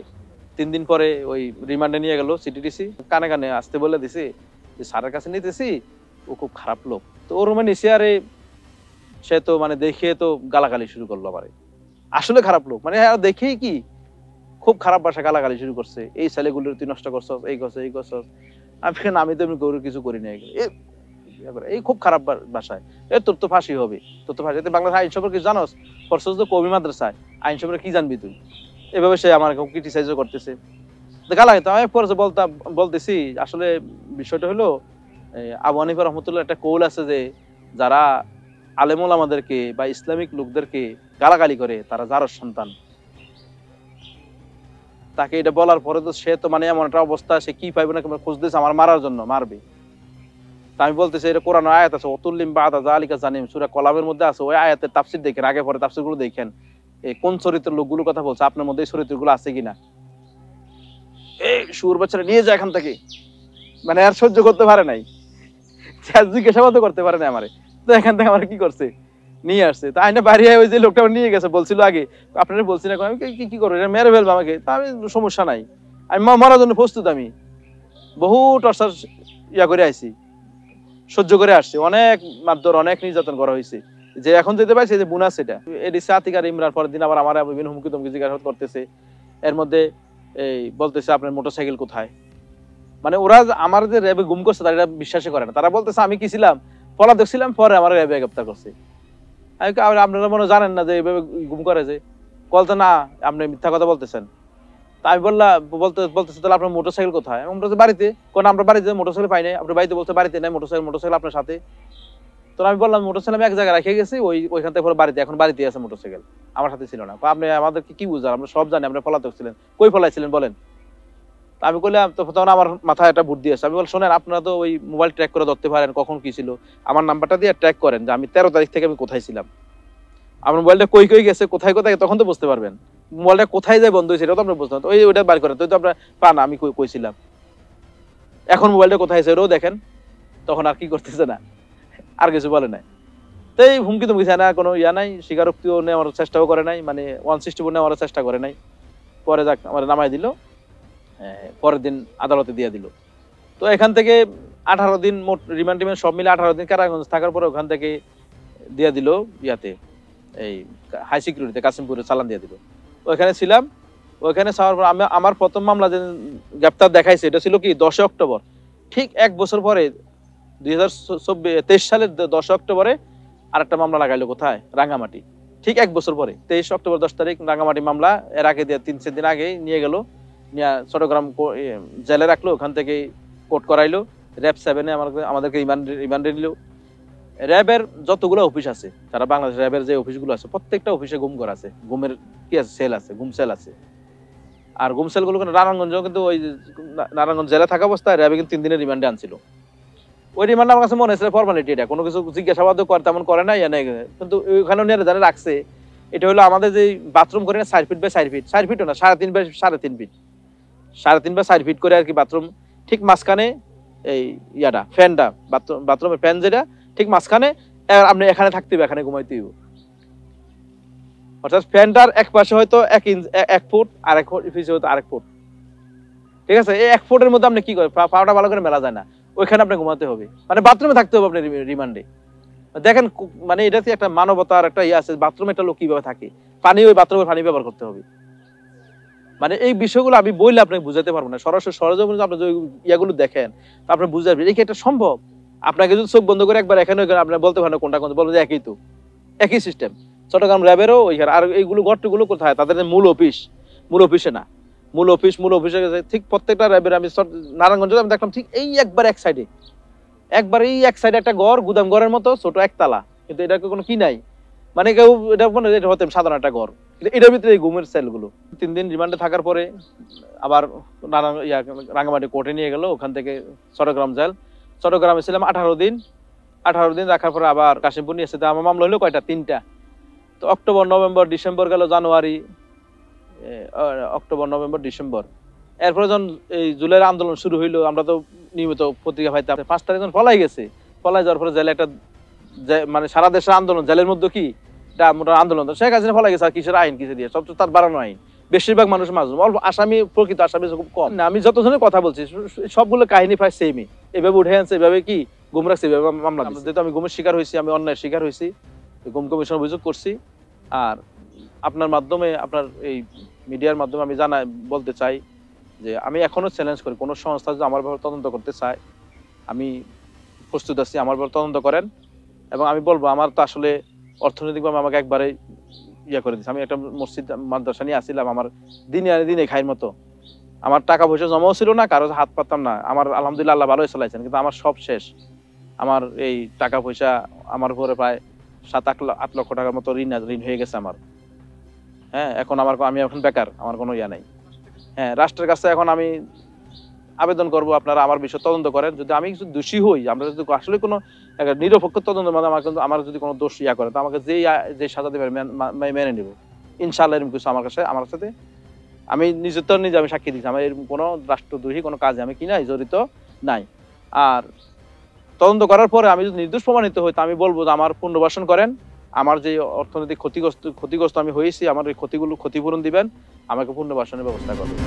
3 দিন পরে ওই রিমান্ডে নিয়ে গেল সিটিডিসি। কানে কানে আসতে বলে দিছি যে স্যারের কাছে নিতেছি, ও খুব খারাপ লোক। তো ওর রুমে নিচে, আরে সে তো মানে দেখে তো গালাগালি শুরু করলো আমারে। আসলে খারাপ লোক, মানে দেখেই কি খুব খারাপ ভাষা গালাগালি শুরু করছে, এই ছেলেগুলোর তুই নষ্ট করছস, এই করছস, এই করছস। আমি তো এমনি গরুর কিছু করি না, এই খুব খারাপ ভাষায়, তোর তো ফাঁসি হবে, তোর তো ফাঁসি। বাংলাদেশ আইন সম্পর্কে জানোস, করছস তো কবি মাদ্রাসায়, আইন সম্পর্কে কি জানবি তুই? এভাবে সে আমার ক্রিটিসাইজও করতেছে, গালাগালি। তো আমি পরে বলতেছি আসলে বিষয়টা হলো, আবু হানিফা রহমতুল্লাহ একটা কৌল আছে যে যারা আলেমুল আমাদেরকে বা ইসলামিক লোকদেরকে গালাগালি করে তারা জারজ সন্তান। তাকে এটা বলার পরে তো সে তো মানে এমন একটা অবস্থা, সে কি পাইবে না খুঁজতেছে আমার মারার জন্য, মারবে। তা আমি বলতেছি এটা কোরআন আয়াত আছে, অতুল্লিম বাদা যালিকা জানিম, সূরা কলামের মধ্যে আছে, ওই আয়াতের তাফসীর দেখেন, আগে পরে তাফসীরগুলো দেখেন, এই কোন চরিত্রের লোকগুলোর কথা বলছে, আপনার মধ্যে এই চরিত্রগুলো আছে কিনা। এই সুর বাচ্চারা নিয়ে যায় এখান থেকে, মানে আর সহ্য করতে পারে নাই, জিজ্ঞাসাবাদ করতে পারে না আমারে। তো এখান থেকে আমার কি করছে, নিয়ে আসছে। তা আইনা বাড়ি ওই যে লোকটা নিয়ে গেছে, বলছিল আগে আপনারা বলছি না, আমি কি করবো, এটা মেরে ফেলবো আমাকে। তা আমি সমস্যা নাই, আমি মরার জন্য প্রস্তুত। আমি বহু টর্চার করে আইছি, সহ্য করে আসছি, অনেক মারধর, অনেক নির্যাতন করা হয়েছে। যে এখন যেতে পারছি যে বুনা, সেটা এডিসি আতিকার ইমরান পরের দিন আবার আমার বিভিন্ন হুমকি ধমকি জিজ্ঞাসা করতেছে। এর মধ্যে এই বলতেছে আপনার মোটরসাইকেল কোথায়, মানে ওরা আমার যে র্যাবে গুম করছে তারা এটা বিশ্বাসই করে না। তারা বলতেছে আমি কি ছিলাম, পলাতক ছিলাম, পরে আমার র্যাবে গ্রেপ্তার করছে। আপনারা মনে জানেন না যে এইভাবে গুম করে, যে বলতে না আপনি মিথ্যা কথা বলতেছেন। তা আমি বলতেছে তাহলে আপনার মোটরসাইকেল কোথায়? আমরা বাড়িতে, কোন আমরা বাড়িতে মোটরসাইকেল পাই নাই। আপনার বাড়িতে বলতে বাড়িতে নাই, মোটরসাইকেল আপনার সাথে। তো আমি বললাম মোটরসাইকেল আমি এক জায়গায় রেখে গেছি, ওইখান থেকে বাড়িতে, এখন বাড়িতে আছে মোটরসাইকেল, আমার সাথে ছিল না। আপনি আমাদেরকে কি বুঝার, আমরা সব জানি আপনি পলাতক ছিলেন, কই পলাইছিলেন বলেন। আমি বললাম, তখন আমার মাথায় একটা বুদ্ধি আছে। আমি বল শোনেন, আপনারা তো ওই মোবাইল ট্র্যাক করে ধরতে পারেন কখন কি ছিল, আমার নাম্বারটা দিয়ে ট্র্যাক করেন যে আমি 13 তারিখ থেকে আমি কোথায় ছিলাম, আমার মোবাইলটা কই কই গেছে, কোথায় কোথায়, তখন তো বুঝতে পারবেন মোবাইলটা কোথায় যায় বন্ধ হয়েছে, এটা তো আপনি বুঝতে পারেন। ওইটা বার করেন, তো আপনার পান আমি কইছিলাম, এখন মোবাইলটা কোথায় আছে ওটাও দেখেন। তখন আর কি করতেছে না, আর কিছু বলে নাই। তো এই হুমকি তুমকি না, কোনো ইয়া নাই, স্বীকারোক্তিও নেওয়ার চেষ্টাও করে নাই, মানে 164 নেওয়ার চেষ্টা করে নাই। পরে যাক আমার নামাই দিল, পরের দিন আদালতে দিয়ে দিল। তো এখান থেকে 18 দিন মোট রিমান্ড সব মিলে 18 দিন কারাগারে থাকার পরে ওখান থেকে দিয়ে দিল ইয়াতে, এই হাই সিকিউরিটিতে কাশিমপুরে চালান দিয়ে দিল। ওইখানে ছিলাম। ওইখানে যাওয়ার পর আমার প্রথম মামলা যে গ্রেপ্তার দেখাইছে, এটা ছিল কি 10 অক্টোবর, ঠিক 1 বছর পরে 2023 সালের 10 অক্টোবরে আরেকটা মামলা লাগাইলো, কোথায়, রাঙ্গামাটি। ঠিক 1 বছর পরে 23 অক্টোবর 10 তারিখ রাঙ্গামাটি মামলা। এর আগে 3-4 দিন আগে নিয়ে গেল, নিয়ে চট্টগ্রাম জেলে রাখলো, ওখান থেকে কোর্ট করাইলো। র্যাব 7-এ আমাদেরকে রিমান্ডে নিল। র্যাবের যতগুলো অফিস আছে, সারা বাংলাদেশ র্যাবের যে অফিসগুলো আছে, প্রত্যেকটা অফিসে গুম করা আছে, গুমের কি আছে, সেল আছে, গুম সেল আছে। আর গুম সেলগুলো নারায়ণগঞ্জ, কিন্তু ওই নারায়ণগঞ্জ জেলে থাকা অবস্থায় র্যাবে কিন্তু 3 দিনের রিমান্ডে আনছিল। ওই রিমান্ড আমার কাছে মনে হয়েছিল ফর্মালিটি, এটা কোনো কিছু জিজ্ঞাসাবাদও করে তেমন করে না, ইয়া নেই। কিন্তু ওইখানে নিয়ে যারা রাখছে, এটা হলো আমাদের যে বাথরুম করে না 4 ফিট বাই 4 ফিট, 4 ফিটও না, 3.5 বাই 3.5 ফিট, 3.5 বাই 4 ফিট করে আর কি বাথরুম। ঠিক মাঝখানে এই ইয়াটা ফ্যানটা, বাথরুমের ফ্যান যেটা ঠিক মাঝখানে, আপনি এখানে থাকতে হবে, এখানে ঘুমাইতে হবে। অর্থাৎ ফ্যানটার এক পাশে হয়তো 1 ফুট, আর 1 ফুট পিছে হয়তো 1 ফুট, ঠিক আছে। এই 1 ফুটের মধ্যে আপনি কি করেন, পাওয়াটা ভালো করে মেলা যায় না, ওইখানে আপনি ঘুমাতে হবে, মানে বাথরুমে থাকতে হবে আপনি রিমান্ডে। দেখেন মানে এটাতে একটা মানবতার একটা ইয়ে আছে, বাথরুমে একটা লোক কিভাবে থাকে, পানি ওই বাথরুমের পানি ব্যবহার করতে হবে। মানে এই বিষয়গুলো আমি বললে আপনাকে বুঝাতে পারবো না, সরাসরি সরজমিনে আপনি যদি ইয়াগুলো দেখেন আপনি বুঝতে পারবেন এই কি এটা সম্ভব। আপনাকে যদি চোখ বন্ধ করে একবার এখানে আপনি বলতে পারেন কোনটা কোনটা, বলবেন যে একই তো, একই সিস্টেম। চট্টগ্রাম র্যাবেরও ওইখানে। আর এইগুলো গর্তগুলো কোথায়, তাদের মূল অফিসে না, মূল অফিসে ঠিক প্রত্যেকটা র্যাবের আমি নারায়ণগঞ্জে আমি দেখলাম ঠিক এই একবার এক সাইডে, একবার এই এক সাইডে একটা ঘর, গুদাম ঘরের মতো ছোট একতলা, কিন্তু এটা কোনো কি নাই, মানে কেউ এটা মনে এটা হতে সাধারণ একটা ঘর, এটার ভিতরে এই ঘুমের সেলগুলো। 3 দিন রিমান্ডে থাকার পরে আবার রাঙ্গামাটি কোর্টে নিয়ে গেল, ওখান থেকে চট্টগ্রাম জেল। চট্টগ্রামে ছিলাম 18 দিন। 18 দিন রাখার পরে আবার কাশিমপুর নিয়ে এসে আমার মামলা হলো কয়টা, 3টা। তো অক্টোবর নভেম্বর ডিসেম্বর গেল, জানুয়ারি অক্টোবর নভেম্বর ডিসেম্বর। এরপরে যখন এই জুলাইয়ের আন্দোলন শুরু হইলো, আমরা তো নিয়মিত পত্রিকা পাইতাম। 5 তারিখ যখন পলাই গেছে, পলাই যাওয়ার পরে জেলে একটা মানে সারা দেশের আন্দোলন, জেলের মধ্যে কি আন্দোলন, শেখ হাসিনা ফলাই গেছে। আর কিসের আইন, কিসে দিয়ে, সব তো তার বাড়ানো আইন। বেশিরভাগ মানুষ মাজলুম, অল্প আসামি, প্রকৃত আসামি খুব কম। আমি যতজনের কথা বলছি সবগুলো কাহিনী প্রায় সেমই, এভাবে উঠে আনছে, এভাবে কি গুম রাখছে, এভাবে মামলা। যেহেতু আমি গুমের শিকার হয়েছি, আমি অন্যায়ের শিকার হয়েছি, গুম কমিশন অভিযোগ করছি। আর আপনার মাধ্যমে, আপনার এই মিডিয়ার মাধ্যমে আমি বলতে চাই যে আমি এখনো চ্যালেঞ্জ করি, কোনো সংস্থা যদি আমার ব্যাপারে তদন্ত করতে চায়, আমি প্রস্তুত আছি, আমার ব্যাপারে তদন্ত করেন। এবং আমি বলবো, আমার তো আসলে অর্থনৈতিকভাবে আমাকে একবারে ইয়ে করে দিচ্ছে। আমি একটা মসজিদ মাদ্রাসা নিয়ে আসছিলাম, আমার দিনে আনে দিনে খাইর মতো, আমার টাকা পয়সা জমাও ছিল না, কারো হাত পাতাম না। আমার আলহামদুলিল্লাহ আল্লাহ ভালোই চালাইছেন, কিন্তু আমার সব শেষ। আমার এই টাকা পয়সা, আমার উপরে প্রায় 7-8 লক্ষ টাকার মতো ঋণ হয়ে গেছে আমার। হ্যাঁ, এখন আমি এখন বেকার, আমার কোনো ইয়া নাই। হ্যাঁ, রাষ্ট্রের কাছে এখন আমি আবেদন করব, আপনারা আমার বিষয় তদন্ত করেন। যদি আমি কিছু দোষী হই, আমরা যদি আসলে কোনো নিরপেক্ষ তদন্ত, মানে আমার যদি কোনো দোষ ইয়া করে, তো আমাকে যে সাজা দেবে মেনে নেব ইনশাআল্লাহ। এরকম কিছু আমার সাথে আমি নিজে আমি সাক্ষী দিচ্ছি, আমার এরকম কোনো রাষ্ট্রদ্রোহী কোনো কাজে আমি জড়িত নাই। আর তদন্ত করার পরে আমি যদি নির্দোষ প্রমাণিত হই, তা আমি বলবো যে আমার পুনর্বাসন করেন, আমার যে অর্থনৈতিক ক্ষতিগ্রস্ত আমি হয়েছি, আমার এই ক্ষতিপূরণ দিবেন, আমাকে পুনর্বাসনের ব্যবস্থা করবেন।